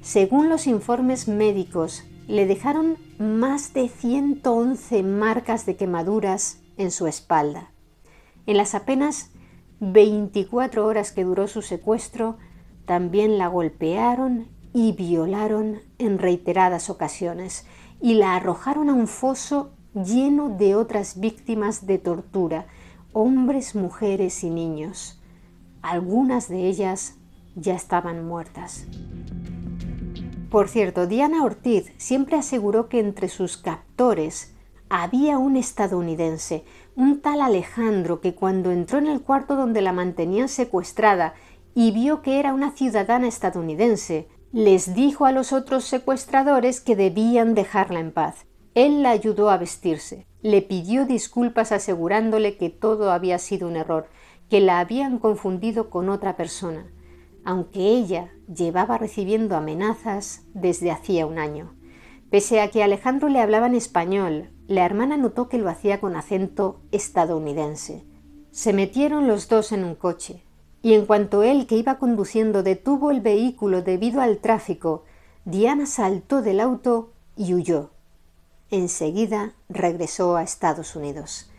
Según los informes médicos, le dejaron más de 111 marcas de quemaduras en su espalda. En las apenas 24 horas que duró su secuestro, también la golpearon y violaron en reiteradas ocasiones y la arrojaron a un foso lleno de otras víctimas de tortura, hombres, mujeres y niños. Algunas de ellas ya estaban muertas. Por cierto, Diana Ortiz siempre aseguró que entre sus captores había un estadounidense, un tal Alejandro, que cuando entró en el cuarto donde la mantenían secuestrada y vio que era una ciudadana estadounidense, les dijo a los otros secuestradores que debían dejarla en paz. Él la ayudó a vestirse, le pidió disculpas asegurándole que todo había sido un error, que la habían confundido con otra persona, aunque ella llevaba recibiendo amenazas desde hacía un año. Pese a que Alejandro le hablaba en español, la hermana notó que lo hacía con acento estadounidense. Se metieron los dos en un coche, y en cuanto él, que iba conduciendo, detuvo el vehículo debido al tráfico, Diana saltó del auto y huyó. Enseguida regresó a Estados Unidos.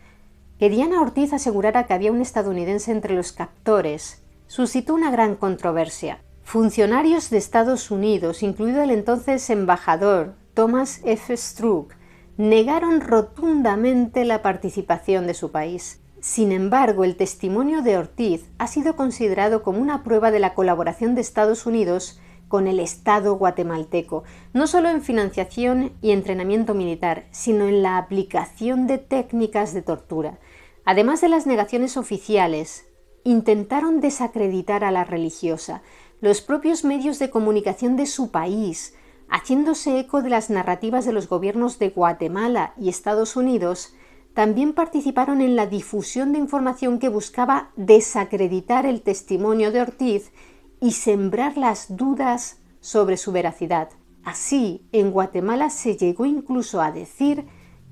Que Diana Ortiz asegurara que había un estadounidense entre los captores suscitó una gran controversia. Funcionarios de Estados Unidos, incluido el entonces embajador Thomas F. Strug, negaron rotundamente la participación de su país. Sin embargo, el testimonio de Ortiz ha sido considerado como una prueba de la colaboración de Estados Unidos con el Estado guatemalteco, no solo en financiación y entrenamiento militar, sino en la aplicación de técnicas de tortura. Además de las negaciones oficiales, intentaron desacreditar a la religiosa. Los propios medios de comunicación de su país, haciéndose eco de las narrativas de los gobiernos de Guatemala y Estados Unidos, también participaron en la difusión de información que buscaba desacreditar el testimonio de Ortiz y sembrar las dudas sobre su veracidad. Así, en Guatemala se llegó incluso a decir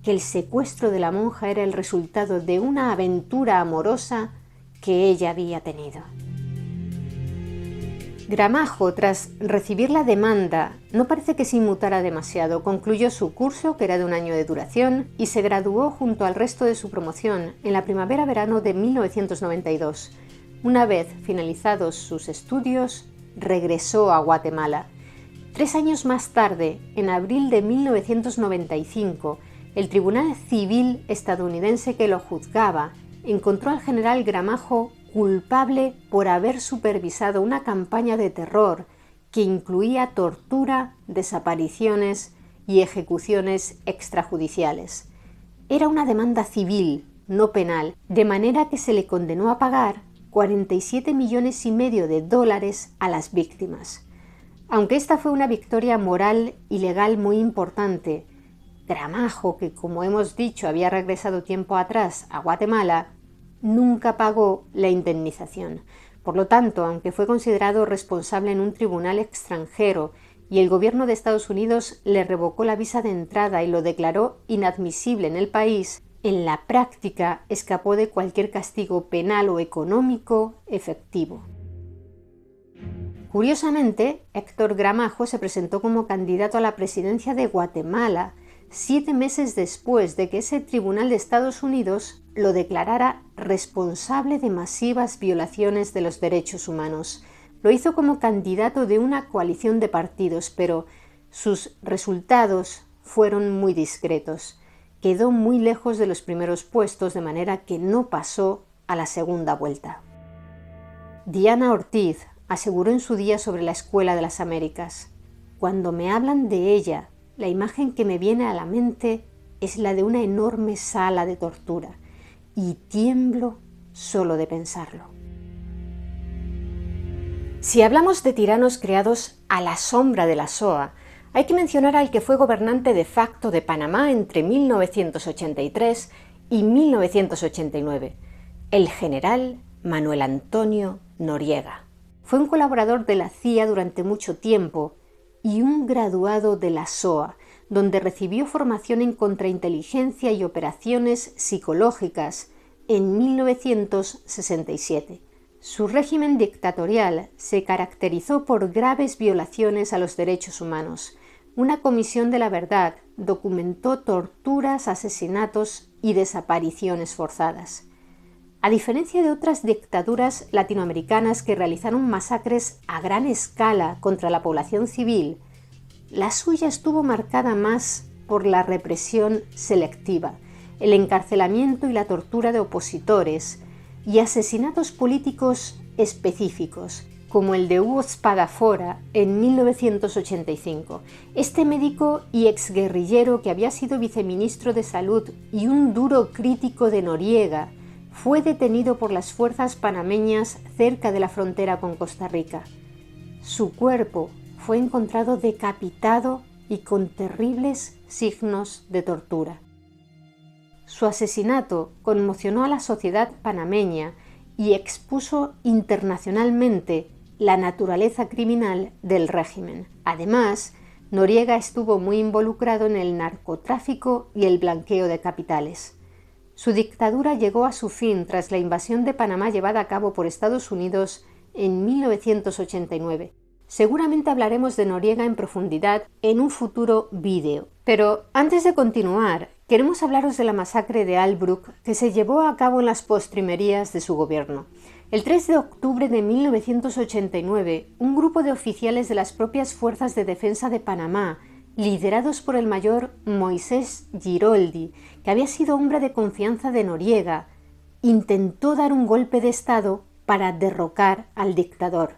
que el secuestro de la monja era el resultado de una aventura amorosa que ella había tenido. Gramajo, tras recibir la demanda, no parece que se inmutara demasiado. Concluyó su curso, que era de 1 año de duración, y se graduó junto al resto de su promoción en la primavera-verano de 1992. Una vez finalizados sus estudios, regresó a Guatemala. 3 años más tarde, en abril de 1995, el Tribunal Civil estadounidense que lo juzgaba encontró al general Gramajo culpable por haber supervisado una campaña de terror que incluía tortura, desapariciones y ejecuciones extrajudiciales. Era una demanda civil, no penal, de manera que se le condenó a pagar $47,5 millones a las víctimas. Aunque esta fue una victoria moral y legal muy importante, Gramajo, que como hemos dicho había regresado tiempo atrás a Guatemala, nunca pagó la indemnización. Por lo tanto, aunque fue considerado responsable en un tribunal extranjero y el gobierno de Estados Unidos le revocó la visa de entrada y lo declaró inadmisible en el país, en la práctica escapó de cualquier castigo penal o económico efectivo. Curiosamente, Héctor Gramajo se presentó como candidato a la presidencia de Guatemala 7 meses después de que ese tribunal de Estados Unidos lo declarara responsable de masivas violaciones de los derechos humanos. Lo hizo como candidato de una coalición de partidos, pero sus resultados fueron muy discretos. Quedó muy lejos de los primeros puestos, de manera que no pasó a la segunda vuelta. Diana Ortiz aseguró en su día sobre la Escuela de las Américas: «Cuando me hablan de ella, la imagen que me viene a la mente es la de una enorme sala de tortura, y tiemblo solo de pensarlo». Si hablamos de tiranos creados a la sombra de la SOA, hay que mencionar al que fue gobernante de facto de Panamá entre 1983 y 1989, el general Manuel Antonio Noriega. Fue un colaborador de la CIA durante mucho tiempo y un graduado de la SOA, donde recibió formación en contrainteligencia y operaciones psicológicas en 1967. Su régimen dictatorial se caracterizó por graves violaciones a los derechos humanos. Una comisión de la verdad documentó torturas, asesinatos y desapariciones forzadas. A diferencia de otras dictaduras latinoamericanas que realizaron masacres a gran escala contra la población civil, la suya estuvo marcada más por la represión selectiva, el encarcelamiento y la tortura de opositores y asesinatos políticos específicos, como el de Hugo Spadafora en 1985. Este médico y exguerrillero, que había sido viceministro de Salud y un duro crítico de Noriega, fue detenido por las fuerzas panameñas cerca de la frontera con Costa Rica. Su cuerpo fue encontrado decapitado y con terribles signos de tortura. Su asesinato conmocionó a la sociedad panameña y expuso internacionalmente la naturaleza criminal del régimen. Además, Noriega estuvo muy involucrado en el narcotráfico y el blanqueo de capitales. Su dictadura llegó a su fin tras la invasión de Panamá llevada a cabo por Estados Unidos en 1989. Seguramente hablaremos de Noriega en profundidad en un futuro vídeo. Pero antes de continuar, queremos hablaros de la masacre de Albrook que se llevó a cabo en las postrimerías de su gobierno. El 3 de octubre de 1989, un grupo de oficiales de las propias Fuerzas de Defensa de Panamá, liderados por el mayor Moisés Giroldi, que había sido hombre de confianza de Noriega, intentó dar un golpe de Estado para derrocar al dictador.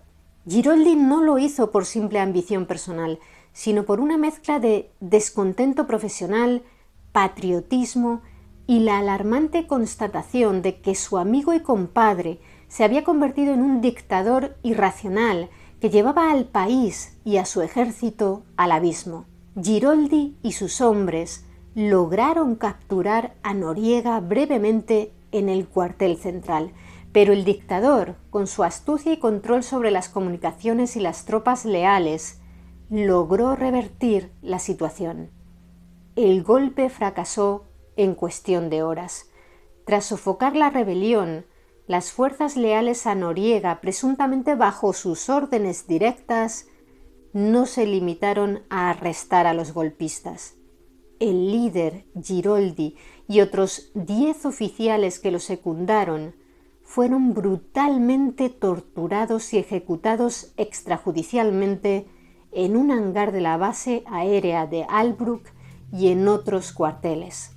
Giroldi no lo hizo por simple ambición personal, sino por una mezcla de descontento profesional, patriotismo y la alarmante constatación de que su amigo y compadre se había convertido en un dictador irracional que llevaba al país y a su ejército al abismo. Giroldi y sus hombres lograron capturar a Noriega brevemente en el cuartel central, pero el dictador, con su astucia y control sobre las comunicaciones y las tropas leales, logró revertir la situación. El golpe fracasó en cuestión de horas. Tras sofocar la rebelión, las fuerzas leales a Noriega, presuntamente bajo sus órdenes directas, no se limitaron a arrestar a los golpistas. El líder, Giroldi, y otros 10 oficiales que lo secundaron fueron brutalmente torturados y ejecutados extrajudicialmente en un hangar de la base aérea de Albrook y en otros cuarteles.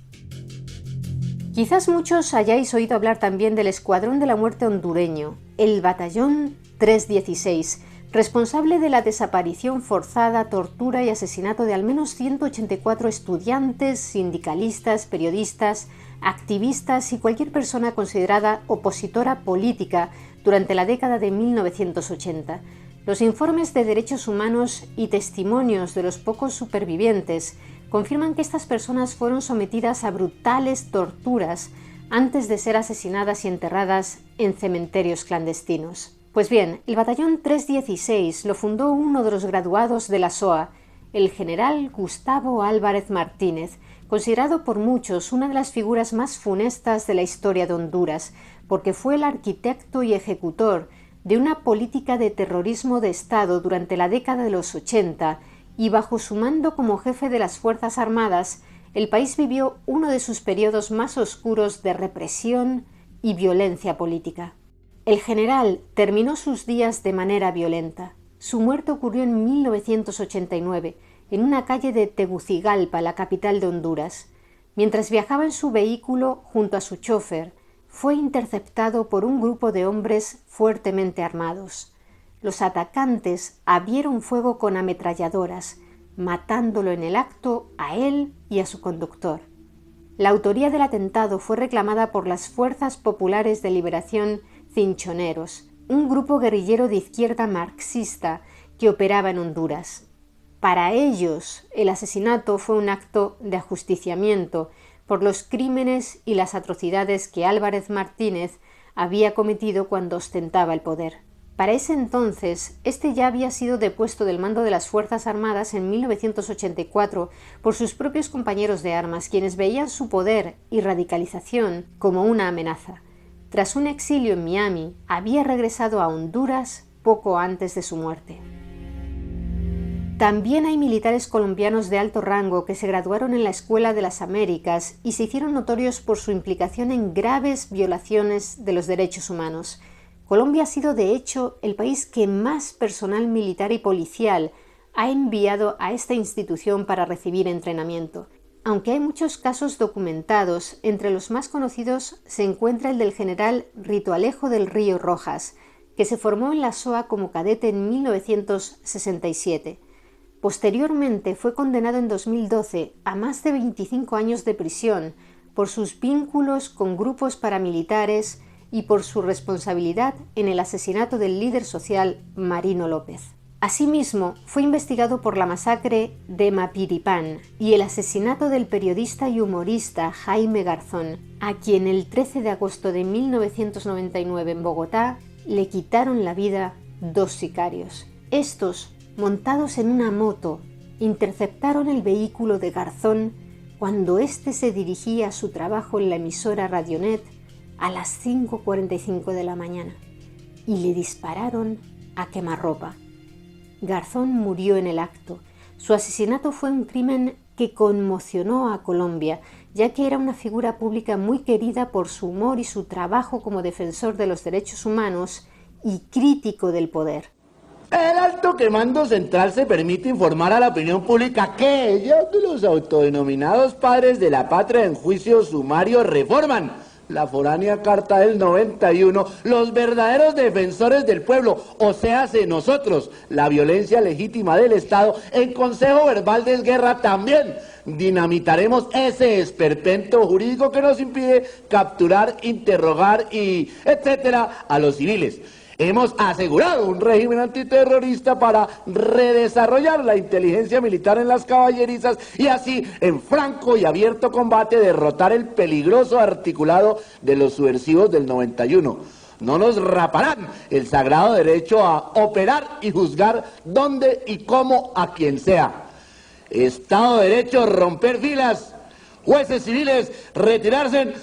Quizás muchos hayáis oído hablar también del Escuadrón de la Muerte hondureño, el Batallón 316, responsable de la desaparición forzada, tortura y asesinato de al menos 184 estudiantes, sindicalistas, periodistas, activistas y cualquier persona considerada opositora política durante la década de 1980. Los informes de derechos humanos y testimonios de los pocos supervivientes confirman que estas personas fueron sometidas a brutales torturas antes de ser asesinadas y enterradas en cementerios clandestinos. Pues bien, el Batallón 316 lo fundó uno de los graduados de la SOA, el general Gustavo Álvarez Martínez, considerado por muchos una de las figuras más funestas de la historia de Honduras, porque fue el arquitecto y ejecutor de una política de terrorismo de Estado durante la década de los 80, y bajo su mando como jefe de las Fuerzas Armadas, el país vivió uno de sus periodos más oscuros de represión y violencia política. El general terminó sus días de manera violenta. Su muerte ocurrió en 1989, en una calle de Tegucigalpa, la capital de Honduras. Mientras viajaba en su vehículo junto a su chofer, fue interceptado por un grupo de hombres fuertemente armados. Los atacantes abrieron fuego con ametralladoras, matándolo en el acto a él y a su conductor. La autoría del atentado fue reclamada por las Fuerzas Populares de Liberación Cinchoneros, un grupo guerrillero de izquierda marxista que operaba en Honduras. Para ellos, el asesinato fue un acto de ajusticiamiento por los crímenes y las atrocidades que Álvarez Martínez había cometido cuando ostentaba el poder. Para ese entonces, este ya había sido depuesto del mando de las Fuerzas Armadas en 1984 por sus propios compañeros de armas, quienes veían su poder y radicalización como una amenaza. Tras un exilio en Miami, había regresado a Honduras poco antes de su muerte. También hay militares colombianos de alto rango que se graduaron en la Escuela de las Américas y se hicieron notorios por su implicación en graves violaciones de los derechos humanos. Colombia ha sido, de hecho, el país que más personal militar y policial ha enviado a esta institución para recibir entrenamiento. Aunque hay muchos casos documentados, entre los más conocidos se encuentra el del general Rito Alejo del Río Rojas, que se formó en la SOA como cadete en 1967. Posteriormente fue condenado en 2012 a más de 25 años de prisión por sus vínculos con grupos paramilitares y por su responsabilidad en el asesinato del líder social Marino López. Asimismo, fue investigado por la masacre de Mapiripán y el asesinato del periodista y humorista Jaime Garzón, a quien el 13 de agosto de 1999 en Bogotá le quitaron la vida 2 sicarios. Estos, montados en una moto, interceptaron el vehículo de Garzón cuando éste se dirigía a su trabajo en la emisora Radionet a las 5:45 de la mañana y le dispararon a quemarropa. Garzón murió en el acto. Su asesinato fue un crimen que conmocionó a Colombia ya que era una figura pública muy querida por su humor y su trabajo como defensor de los derechos humanos y crítico del poder. El alto mando central se permite informar a la opinión pública que ellos, los autodenominados padres de la patria en juicio sumario, reforman la foránea Carta del 91, los verdaderos defensores del pueblo, o sea, nosotros, la violencia legítima del Estado, en consejo verbal de guerra también dinamitaremos ese esperpento jurídico que nos impide capturar, interrogar y etcétera a los civiles. Hemos asegurado un régimen antiterrorista para redesarrollar la inteligencia militar en las caballerizas y así, en franco y abierto combate, derrotar el peligroso articulado de los subversivos del 91. No nos raparán el sagrado derecho a operar y juzgar dónde y cómo a quien sea. Estado de Derecho, romper filas. Jueces civiles, retirarse.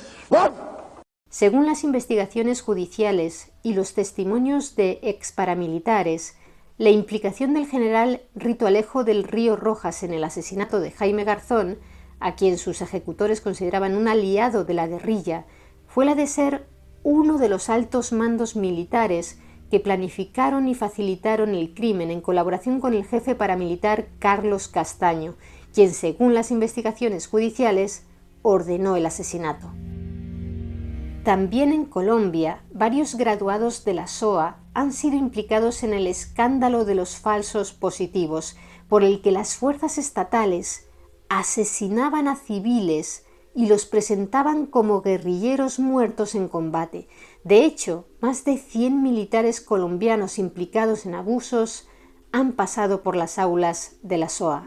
Según las investigaciones judiciales y los testimonios de exparamilitares, la implicación del general Rito Alejo del Río Rojas en el asesinato de Jaime Garzón, a quien sus ejecutores consideraban un aliado de la guerrilla, fue la de ser uno de los altos mandos militares que planificaron y facilitaron el crimen en colaboración con el jefe paramilitar Carlos Castaño, quien, según las investigaciones judiciales, ordenó el asesinato. También en Colombia, varios graduados de la SOA han sido implicados en el escándalo de los falsos positivos, por el que las fuerzas estatales asesinaban a civiles y los presentaban como guerrilleros muertos en combate. De hecho, más de 100 militares colombianos implicados en abusos han pasado por las aulas de la SOA.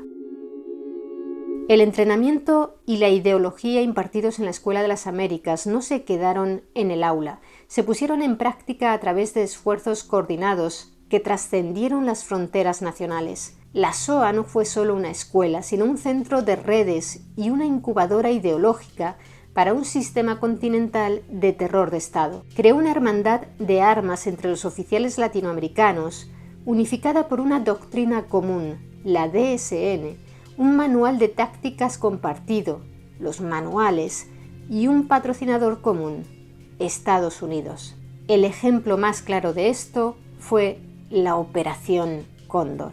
El entrenamiento y la ideología impartidos en la Escuela de las Américas no se quedaron en el aula, se pusieron en práctica a través de esfuerzos coordinados que trascendieron las fronteras nacionales. La SOA no fue solo una escuela, sino un centro de redes y una incubadora ideológica para un sistema continental de terror de Estado. Creó una hermandad de armas entre los oficiales latinoamericanos, unificada por una doctrina común, la DSN, un manual de tácticas compartido, los manuales, y un patrocinador común, Estados Unidos. El ejemplo más claro de esto fue la Operación Cóndor.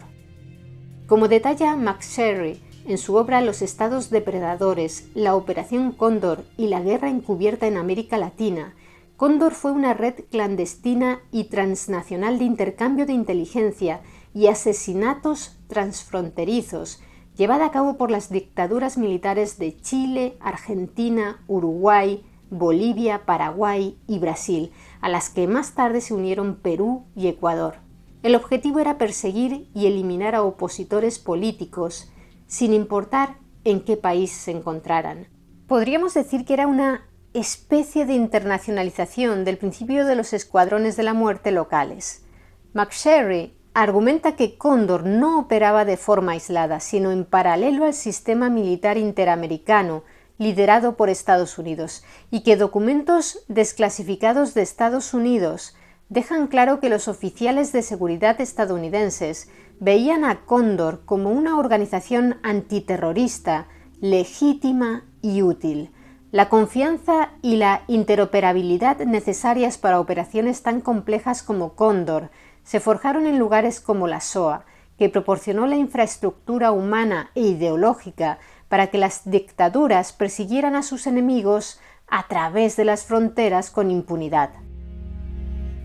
Como detalla McSherry en su obra Los Estados Depredadores, la Operación Cóndor y la Guerra Encubierta en América Latina, Cóndor fue una red clandestina y transnacional de intercambio de inteligencia y asesinatos transfronterizos, llevada a cabo por las dictaduras militares de Chile, Argentina, Uruguay, Bolivia, Paraguay y Brasil, a las que más tarde se unieron Perú y Ecuador. El objetivo era perseguir y eliminar a opositores políticos, sin importar en qué país se encontraran. Podríamos decir que era una especie de internacionalización del principio de los escuadrones de la muerte locales. McSherry argumenta que Cóndor no operaba de forma aislada, sino en paralelo al sistema militar interamericano liderado por Estados Unidos, y que documentos desclasificados de Estados Unidos dejan claro que los oficiales de seguridad estadounidenses veían a Cóndor como una organización antiterrorista, legítima y útil. La confianza y la interoperabilidad necesarias para operaciones tan complejas como Cóndor se forjaron en lugares como la SOA, que proporcionó la infraestructura humana e ideológica para que las dictaduras persiguieran a sus enemigos a través de las fronteras con impunidad.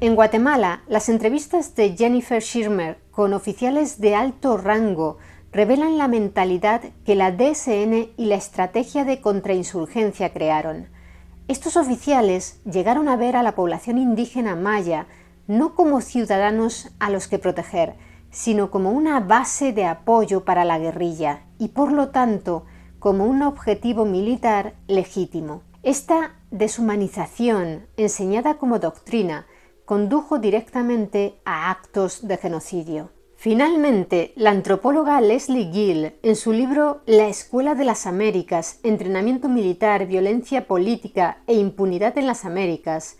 En Guatemala, las entrevistas de Jennifer Schirmer con oficiales de alto rango revelan la mentalidad que la DSN y la estrategia de contrainsurgencia crearon. Estos oficiales llegaron a ver a la población indígena maya no como ciudadanos a los que proteger, sino como una base de apoyo para la guerrilla y, por lo tanto, como un objetivo militar legítimo. Esta deshumanización, enseñada como doctrina, condujo directamente a actos de genocidio. Finalmente, la antropóloga Leslie Gill, en su libro La Escuela de las Américas, Entrenamiento Militar, Violencia Política e Impunidad en las Américas,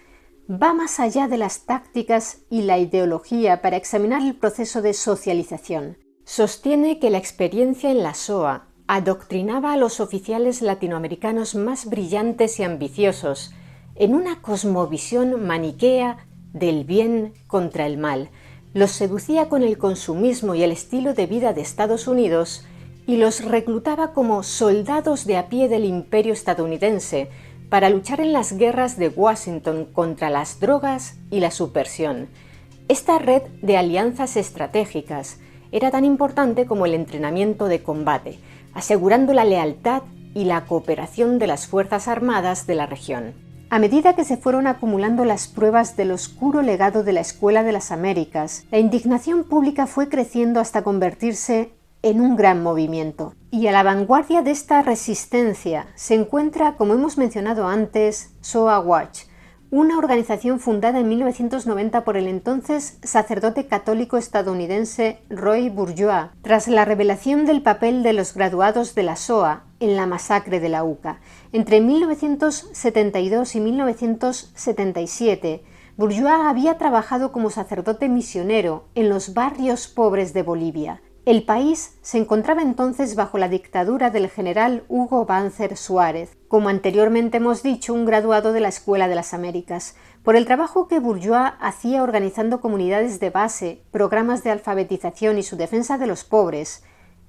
va más allá de las tácticas y la ideología para examinar el proceso de socialización. Sostiene que la experiencia en la SOA adoctrinaba a los oficiales latinoamericanos más brillantes y ambiciosos en una cosmovisión maniquea del bien contra el mal. Los seducía con el consumismo y el estilo de vida de Estados Unidos y los reclutaba como soldados de a pie del imperio estadounidense para luchar en las guerras de Washington contra las drogas y la subversión. Esta red de alianzas estratégicas era tan importante como el entrenamiento de combate, asegurando la lealtad y la cooperación de las Fuerzas Armadas de la región. A medida que se fueron acumulando las pruebas del oscuro legado de la Escuela de las Américas, la indignación pública fue creciendo hasta convertirse en un gran movimiento. Y a la vanguardia de esta resistencia se encuentra, como hemos mencionado antes, SOA Watch, una organización fundada en 1990 por el entonces sacerdote católico estadounidense Roy Bourgeois, tras la revelación del papel de los graduados de la SOA en la masacre de la UCA. Entre 1972 y 1977, Bourgeois había trabajado como sacerdote misionero en los barrios pobres de Bolivia. El país se encontraba entonces bajo la dictadura del general Hugo Banzer Suárez, como anteriormente hemos dicho, un graduado de la Escuela de las Américas. Por el trabajo que Bourgeois hacía organizando comunidades de base, programas de alfabetización y su defensa de los pobres,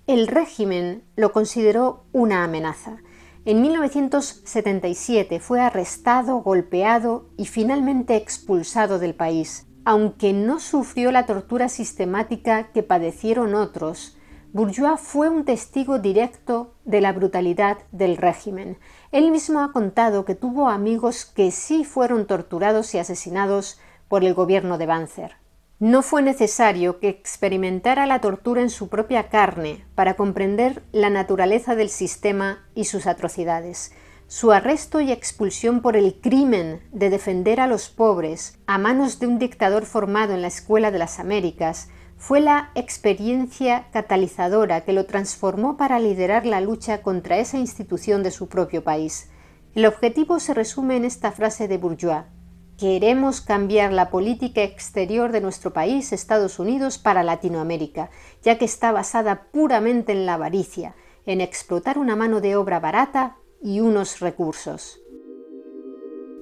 el régimen lo consideró una amenaza. En 1977 fue arrestado, golpeado y finalmente expulsado del país. Aunque no sufrió la tortura sistemática que padecieron otros, Bourgeois fue un testigo directo de la brutalidad del régimen. Él mismo ha contado que tuvo amigos que sí fueron torturados y asesinados por el gobierno de Banzer. No fue necesario que experimentara la tortura en su propia carne para comprender la naturaleza del sistema y sus atrocidades. Su arresto y expulsión por el crimen de defender a los pobres a manos de un dictador formado en la Escuela de las Américas fue la experiencia catalizadora que lo transformó para liderar la lucha contra esa institución de su propio país. El objetivo se resume en esta frase de Bourgeois: queremos cambiar la política exterior de nuestro país, Estados Unidos, para Latinoamérica, ya que está basada puramente en la avaricia, en explotar una mano de obra barata y unos recursos.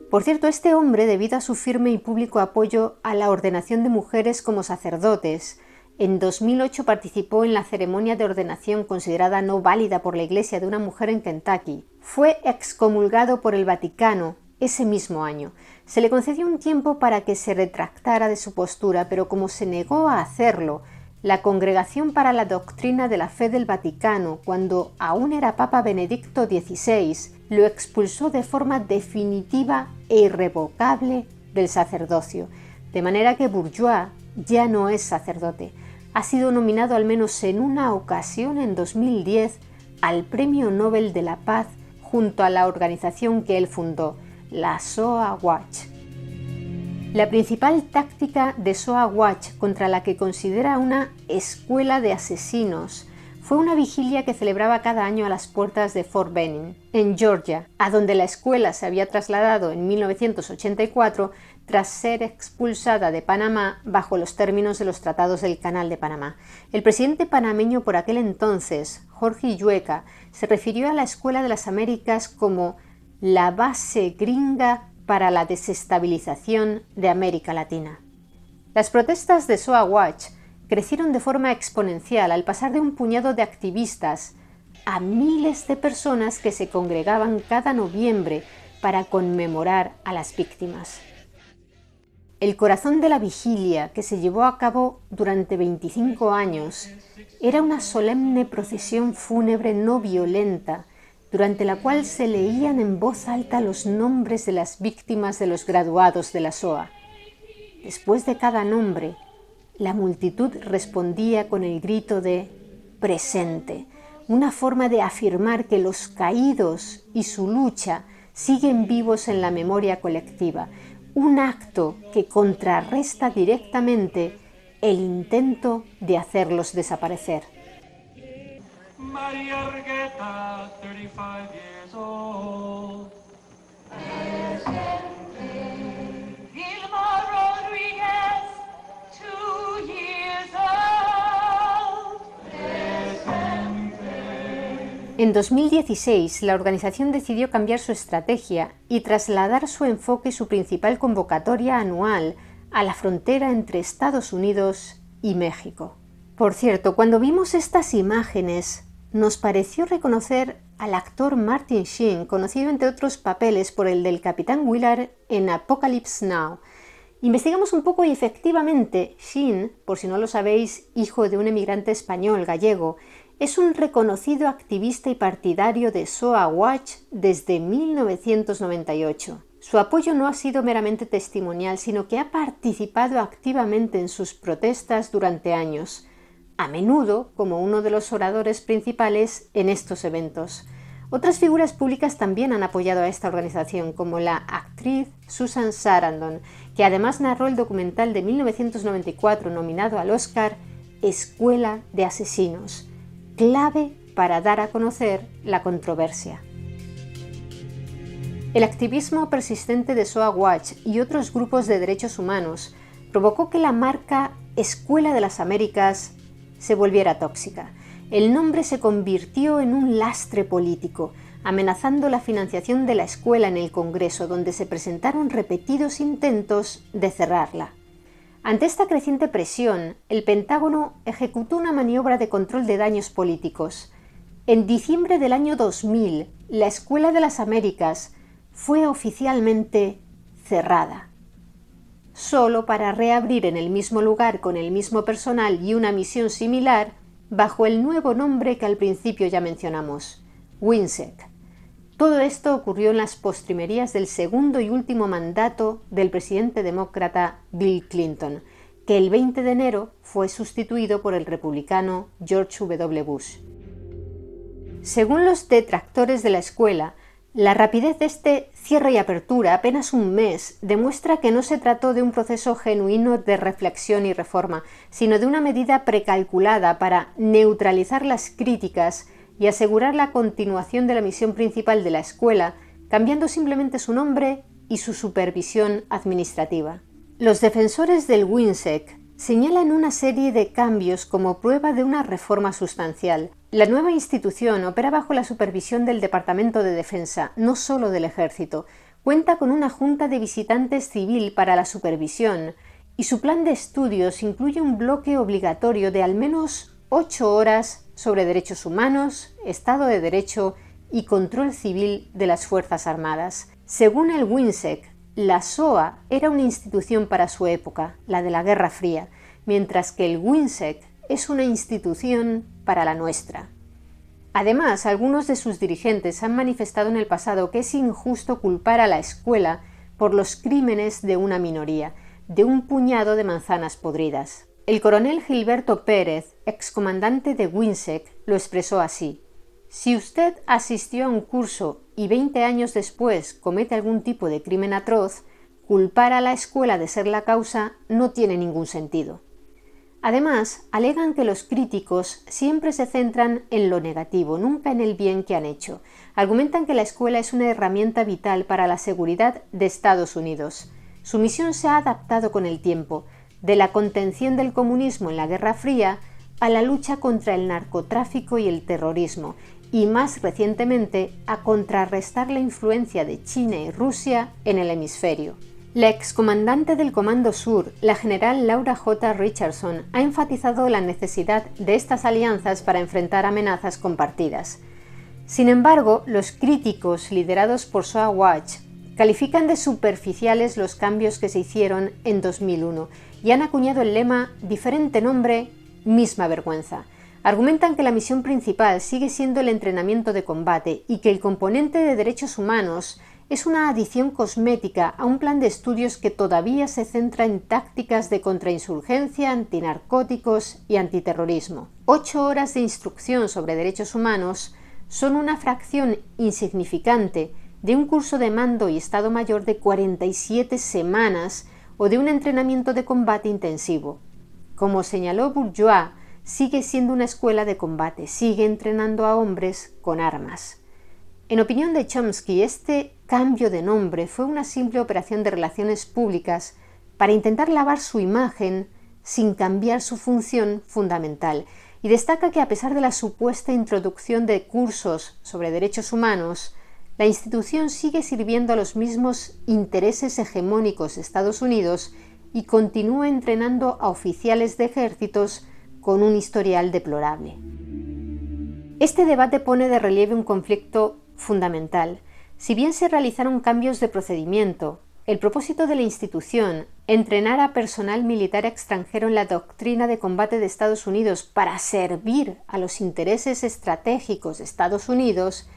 Por cierto, este hombre, debido a su firme y público apoyo a la ordenación de mujeres como sacerdotes, en 2008 participó en la ceremonia de ordenación considerada no válida por la Iglesia de una mujer en Kentucky. Fue excomulgado por el Vaticano ese mismo año. Se le concedió un tiempo para que se retractara de su postura, pero como se negó a hacerlo, la Congregación para la Doctrina de la Fe del Vaticano, cuando aún era Papa Benedicto XVI, lo expulsó de forma definitiva e irrevocable del sacerdocio, de manera que Bourgeois ya no es sacerdote. Ha sido nominado al menos en una ocasión en 2010 al Premio Nobel de la Paz junto a la organización que él fundó, la SOA Watch. La principal táctica de SOA Watch, contra la que considera una escuela de asesinos, fue una vigilia que celebraba cada año a las puertas de Fort Benning, en Georgia, a donde la escuela se había trasladado en 1984 tras ser expulsada de Panamá bajo los términos de los tratados del Canal de Panamá. El presidente panameño por aquel entonces, Jorge Illueca, se refirió a la Escuela de las Américas como la base gringa para la desestabilización de América Latina. Las protestas de SOA Watch crecieron de forma exponencial al pasar de un puñado de activistas a miles de personas que se congregaban cada noviembre para conmemorar a las víctimas. El corazón de la vigilia, que se llevó a cabo durante 25 años, era una solemne procesión fúnebre no violenta, durante la cual se leían en voz alta los nombres de las víctimas de los graduados de la SOA. Después de cada nombre, la multitud respondía con el grito de «presente», una forma de afirmar que los caídos y su lucha siguen vivos en la memoria colectiva, un acto que contrarresta directamente el intento de hacerlos desaparecer. María Argueta, 35 years old. Vilma Rodriguez, 2 years old. En 2016, la organización decidió cambiar su estrategia y trasladar su enfoque y su principal convocatoria anual a la frontera entre Estados Unidos y México. Por cierto, cuando vimos estas imágenes, nos pareció reconocer al actor Martin Sheen, conocido entre otros papeles por el del Capitán Willard en Apocalypse Now. Investigamos un poco y efectivamente Sheen, por si no lo sabéis, hijo de un emigrante español gallego, es un reconocido activista y partidario de SOA Watch desde 1998. Su apoyo no ha sido meramente testimonial, sino que ha participado activamente en sus protestas durante años, a menudo como uno de los oradores principales en estos eventos. Otras figuras públicas también han apoyado a esta organización, como la actriz Susan Sarandon, que además narró el documental de 1994 nominado al Oscar Escuela de Asesinos, clave para dar a conocer la controversia. El activismo persistente de SOA Watch y otros grupos de derechos humanos provocó que la marca Escuela de las Américas se volviera tóxica. El nombre se convirtió en un lastre político, amenazando la financiación de la escuela en el Congreso, donde se presentaron repetidos intentos de cerrarla. Ante esta creciente presión, el Pentágono ejecutó una maniobra de control de daños políticos. En diciembre del año 2000, la Escuela de las Américas fue oficialmente cerrada, solo para reabrir en el mismo lugar con el mismo personal y una misión similar bajo el nuevo nombre que al principio ya mencionamos, WINSEC. Todo esto ocurrió en las postrimerías del segundo y último mandato del presidente demócrata Bill Clinton, que el 20 de enero fue sustituido por el republicano George W. Bush. Según los detractores de la escuela, la rapidez de este cierre y apertura, apenas un mes, demuestra que no se trató de un proceso genuino de reflexión y reforma, sino de una medida precalculada para neutralizar las críticas y asegurar la continuación de la misión principal de la escuela, cambiando simplemente su nombre y su supervisión administrativa. Los defensores del WINSEC señalan una serie de cambios como prueba de una reforma sustancial. La nueva institución opera bajo la supervisión del Departamento de Defensa, no solo del Ejército. Cuenta con una junta de visitantes civil para la supervisión y su plan de estudios incluye un bloque obligatorio de al menos 8 horas sobre derechos humanos, Estado de Derecho y control civil de las Fuerzas Armadas. Según el WINSEC, la SOA era una institución para su época, la de la Guerra Fría, mientras que el WINSEC es una institución para la nuestra. Además, algunos de sus dirigentes han manifestado en el pasado que es injusto culpar a la escuela por los crímenes de una minoría, de un puñado de manzanas podridas. El coronel Gilberto Pérez, excomandante de WINSEC, lo expresó así: si usted asistió a un curso y 20 años después comete algún tipo de crimen atroz, culpar a la escuela de ser la causa no tiene ningún sentido. Además, alegan que los críticos siempre se centran en lo negativo, nunca en el bien que han hecho. Argumentan que la escuela es una herramienta vital para la seguridad de Estados Unidos. Su misión se ha adaptado con el tiempo, de la contención del comunismo en la Guerra Fría a la lucha contra el narcotráfico y el terrorismo, y más recientemente a contrarrestar la influencia de China y Rusia en el hemisferio. La excomandante del Comando Sur, la general Laura J. Richardson, ha enfatizado la necesidad de estas alianzas para enfrentar amenazas compartidas. Sin embargo, los críticos liderados por SOA Watch califican de superficiales los cambios que se hicieron en 2001 y han acuñado el lema «Diferente nombre, misma vergüenza». Argumentan que la misión principal sigue siendo el entrenamiento de combate y que el componente de derechos humanos es una adición cosmética a un plan de estudios que todavía se centra en tácticas de contrainsurgencia, antinarcóticos y antiterrorismo. 8 horas de instrucción sobre derechos humanos son una fracción insignificante de un curso de mando y Estado Mayor de 47 semanas o de un entrenamiento de combate intensivo. Como señaló Bourgeois, sigue siendo una escuela de combate, sigue entrenando a hombres con armas. En opinión de Chomsky, este cambio de nombre fue una simple operación de relaciones públicas para intentar lavar su imagen sin cambiar su función fundamental, y destaca que a pesar de la supuesta introducción de cursos sobre derechos humanos, la institución sigue sirviendo a los mismos intereses hegemónicos de Estados Unidos y continúa entrenando a oficiales de ejércitos con un historial deplorable. Este debate pone de relieve un conflicto fundamental. Si bien se realizaron cambios de procedimiento, el propósito de la institución, entrenar a personal militar extranjero en la doctrina de combate de Estados Unidos para servir a los intereses estratégicos de Estados Unidos,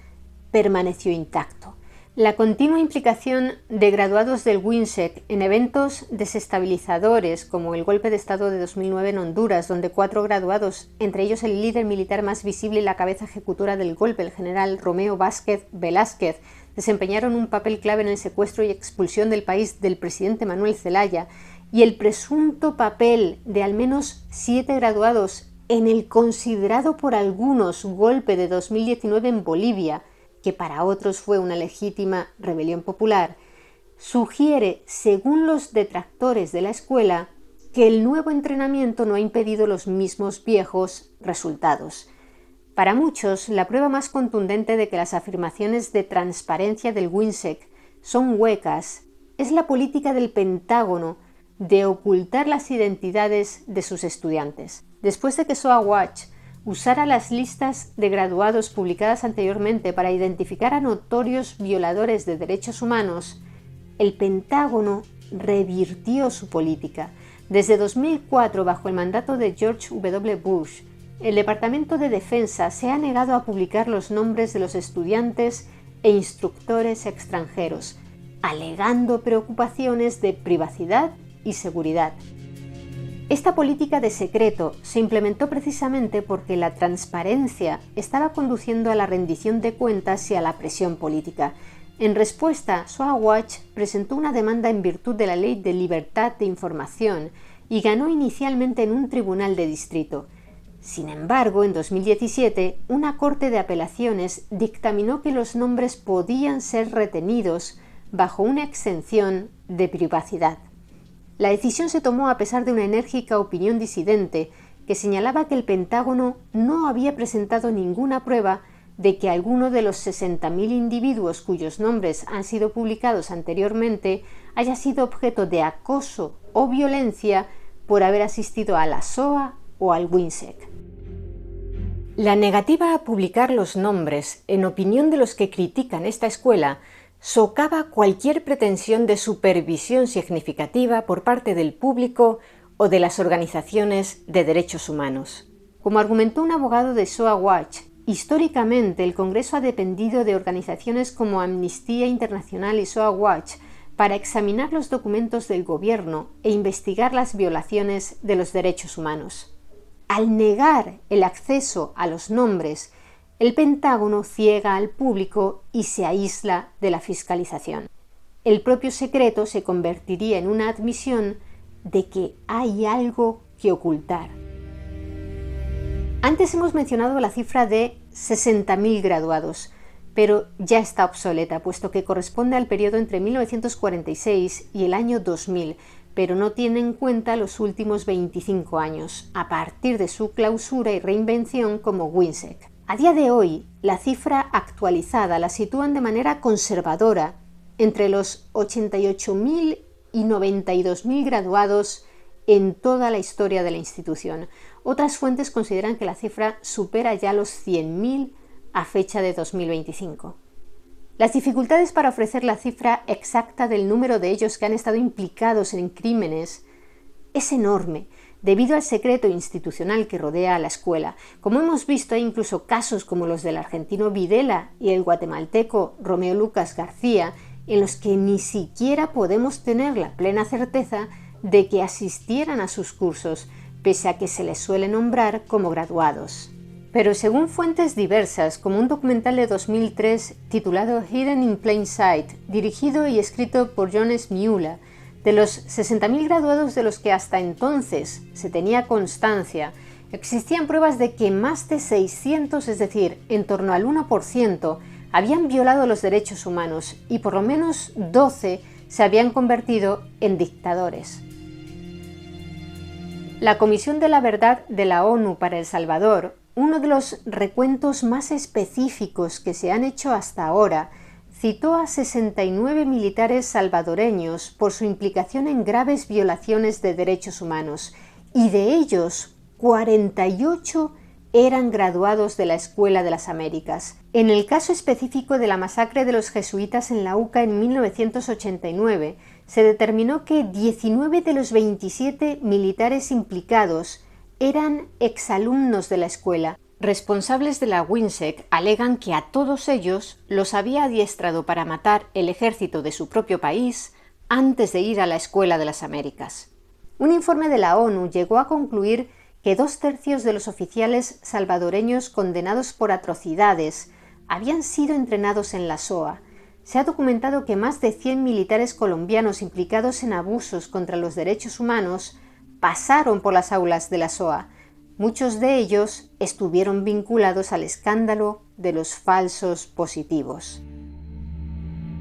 permaneció intacto. La continua implicación de graduados del WINSEC en eventos desestabilizadores como el golpe de Estado de 2009 en Honduras, donde 4 graduados, entre ellos el líder militar más visible y la cabeza ejecutora del golpe, el general Romeo Vázquez Velázquez, desempeñaron un papel clave en el secuestro y expulsión del país del presidente Manuel Zelaya, y el presunto papel de al menos 7 graduados en el considerado por algunos golpe de 2019 en Bolivia, que para otros fue una legítima rebelión popular, sugiere, según los detractores de la escuela, que el nuevo entrenamiento no ha impedido los mismos viejos resultados. Para muchos, la prueba más contundente de que las afirmaciones de transparencia del WINSEC son huecas es la política del Pentágono de ocultar las identidades de sus estudiantes. Después de que SOA Watch usara las listas de graduados publicadas anteriormente para identificar a notorios violadores de derechos humanos, el Pentágono revirtió su política. Desde 2004, bajo el mandato de George W. Bush, el Departamento de Defensa se ha negado a publicar los nombres de los estudiantes e instructores extranjeros, alegando preocupaciones de privacidad y seguridad. Esta política de secreto se implementó precisamente porque la transparencia estaba conduciendo a la rendición de cuentas y a la presión política. En respuesta, SOA Watch presentó una demanda en virtud de la Ley de Libertad de Información y ganó inicialmente en un tribunal de distrito. Sin embargo, en 2017, una corte de apelaciones dictaminó que los nombres podían ser retenidos bajo una exención de privacidad. La decisión se tomó a pesar de una enérgica opinión disidente que señalaba que el Pentágono no había presentado ninguna prueba de que alguno de los 60.000 individuos cuyos nombres han sido publicados anteriormente haya sido objeto de acoso o violencia por haber asistido a la SOA o al WINSEC. La negativa a publicar los nombres, en opinión de los que critican esta escuela, socava cualquier pretensión de supervisión significativa por parte del público o de las organizaciones de derechos humanos. Como argumentó un abogado de SOA Watch, históricamente el Congreso ha dependido de organizaciones como Amnistía Internacional y SOA Watch para examinar los documentos del gobierno e investigar las violaciones de los derechos humanos. Al negar el acceso a los nombres, el Pentágono ciega al público y se aísla de la fiscalización. El propio secreto se convertiría en una admisión de que hay algo que ocultar. Antes hemos mencionado la cifra de 60.000 graduados, pero ya está obsoleta, puesto que corresponde al periodo entre 1946 y el año 2000, pero no tiene en cuenta los últimos 25 años, a partir de su clausura y reinvención como WINSEC. A día de hoy, la cifra actualizada la sitúan de manera conservadora entre los 88.000 y 92.000 graduados en toda la historia de la institución. Otras fuentes consideran que la cifra supera ya los 100.000 a fecha de 2025. Las dificultades para ofrecer la cifra exacta del número de ellos que han estado implicados en crímenes es enorme, debido al secreto institucional que rodea a la escuela. Como hemos visto, hay incluso casos como los del argentino Videla y el guatemalteco Romeo Lucas García, en los que ni siquiera podemos tener la plena certeza de que asistieran a sus cursos, pese a que se les suele nombrar como graduados. Pero según fuentes diversas, como un documental de 2003 titulado Hidden in Plain Sight, dirigido y escrito por John Smiula, de los 60.000 graduados de los que hasta entonces se tenía constancia, existían pruebas de que más de 600, es decir, en torno al 1%, habían violado los derechos humanos y por lo menos 12 se habían convertido en dictadores. La Comisión de la Verdad de la ONU para El Salvador, uno de los recuentos más específicos que se han hecho hasta ahora, citó a 69 militares salvadoreños por su implicación en graves violaciones de derechos humanos, y de ellos 48 eran graduados de la Escuela de las Américas. En el caso específico de la masacre de los jesuitas en la UCA en 1989, se determinó que 19 de los 27 militares implicados eran exalumnos de la escuela. Responsables de la WINSEC alegan que a todos ellos los había adiestrado para matar el ejército de su propio país antes de ir a la Escuela de las Américas. Un informe de la ONU llegó a concluir que 2/3 de los oficiales salvadoreños condenados por atrocidades habían sido entrenados en la SOA. Se ha documentado que más de 100 militares colombianos implicados en abusos contra los derechos humanos pasaron por las aulas de la SOA. Muchos de ellos estuvieron vinculados al escándalo de los falsos positivos.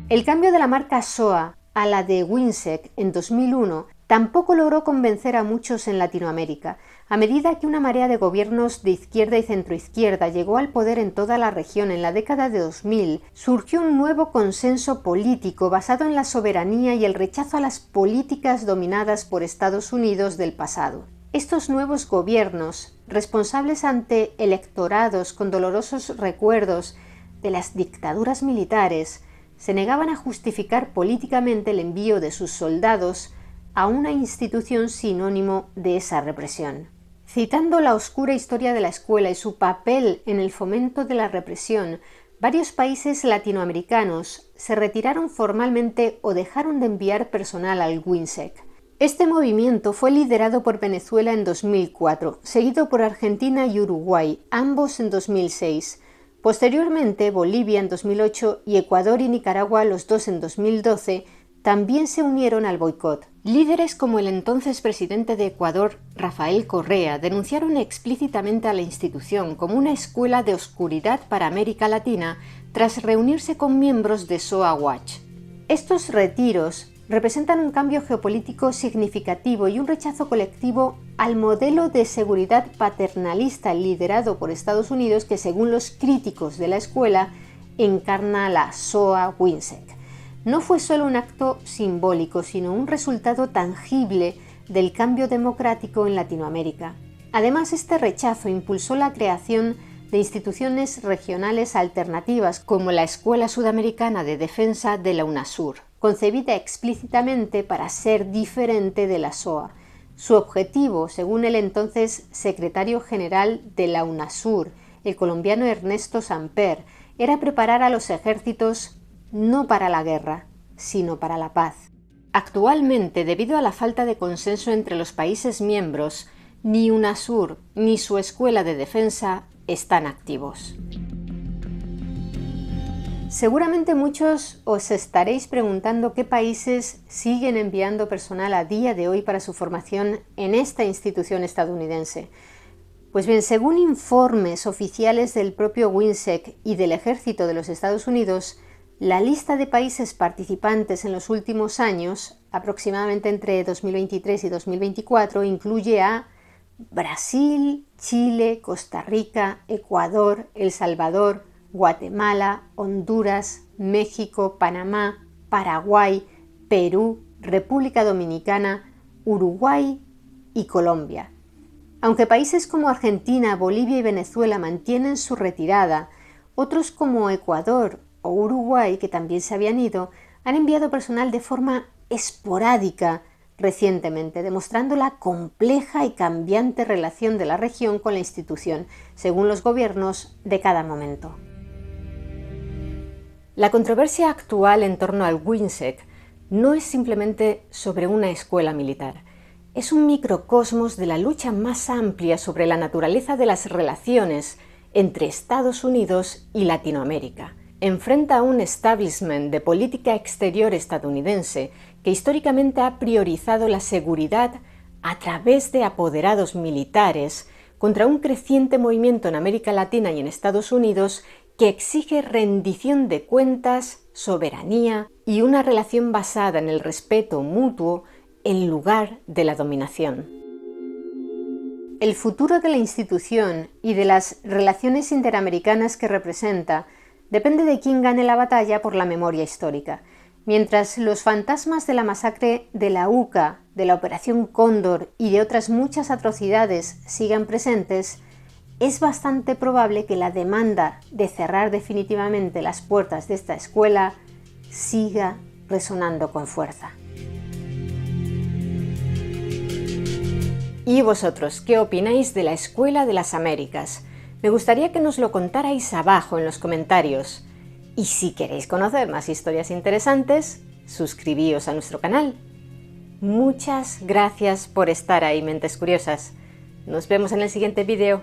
El cambio de la marca SOA a la de WINSEC en 2001 tampoco logró convencer a muchos en Latinoamérica. A medida que una marea de gobiernos de izquierda y centroizquierda llegó al poder en toda la región en la década de 2000, surgió un nuevo consenso político basado en la soberanía y el rechazo a las políticas dominadas por Estados Unidos del pasado. Estos nuevos gobiernos, responsables ante electorados con dolorosos recuerdos de las dictaduras militares, se negaban a justificar políticamente el envío de sus soldados a una institución sinónimo de esa represión. Citando la oscura historia de la escuela y su papel en el fomento de la represión, varios países latinoamericanos se retiraron formalmente o dejaron de enviar personal al WINSEC. Este movimiento fue liderado por Venezuela en 2004, seguido por Argentina y Uruguay, ambos en 2006. Posteriormente, Bolivia en 2008 y Ecuador y Nicaragua, los dos en 2012, también se unieron al boicot. Líderes como el entonces presidente de Ecuador, Rafael Correa, denunciaron explícitamente a la institución como una escuela de oscuridad para América Latina tras reunirse con miembros de SOA Watch. Estos retiros representan un cambio geopolítico significativo y un rechazo colectivo al modelo de seguridad paternalista liderado por Estados Unidos que, según los críticos de la escuela, encarna la SOA WINSEC. No fue solo un acto simbólico, sino un resultado tangible del cambio democrático en Latinoamérica. Además, este rechazo impulsó la creación de instituciones regionales alternativas como la Escuela Sudamericana de Defensa de la UNASUR, concebida explícitamente para ser diferente de la SOA. Su objetivo, según el entonces secretario general de la UNASUR, el colombiano Ernesto Samper, era preparar a los ejércitos no para la guerra, sino para la paz. Actualmente, debido a la falta de consenso entre los países miembros, ni UNASUR ni su escuela de defensa están activos. Seguramente muchos os estaréis preguntando qué países siguen enviando personal a día de hoy para su formación en esta institución estadounidense. Pues bien, según informes oficiales del propio WINSEC y del Ejército de los Estados Unidos, la lista de países participantes en los últimos años, aproximadamente entre 2023 y 2024, incluye a Brasil, Chile, Costa Rica, Ecuador, El Salvador, Guatemala, Honduras, México, Panamá, Paraguay, Perú, República Dominicana, Uruguay y Colombia. Aunque países como Argentina, Bolivia y Venezuela mantienen su retirada, otros como Ecuador o Uruguay, que también se habían ido, han enviado personal de forma esporádica recientemente, demostrando la compleja y cambiante relación de la región con la institución, según los gobiernos de cada momento. La controversia actual en torno al WINSEC no es simplemente sobre una escuela militar. Es un microcosmos de la lucha más amplia sobre la naturaleza de las relaciones entre Estados Unidos y Latinoamérica. Enfrenta a un establishment de política exterior estadounidense que históricamente ha priorizado la seguridad a través de apoderados militares contra un creciente movimiento en América Latina y en Estados Unidos que exige rendición de cuentas, soberanía y una relación basada en el respeto mutuo en lugar de la dominación. El futuro de la institución y de las relaciones interamericanas que representa depende de quién gane la batalla por la memoria histórica. Mientras los fantasmas de la masacre de la UCA, de la Operación Cóndor y de otras muchas atrocidades sigan presentes, es bastante probable que la demanda de cerrar definitivamente las puertas de esta escuela siga resonando con fuerza. ¿Y vosotros qué opináis de la Escuela de las Américas? Me gustaría que nos lo contarais abajo en los comentarios. Y si queréis conocer más historias interesantes, suscribíos a nuestro canal. Muchas gracias por estar ahí, mentes curiosas. Nos vemos en el siguiente vídeo.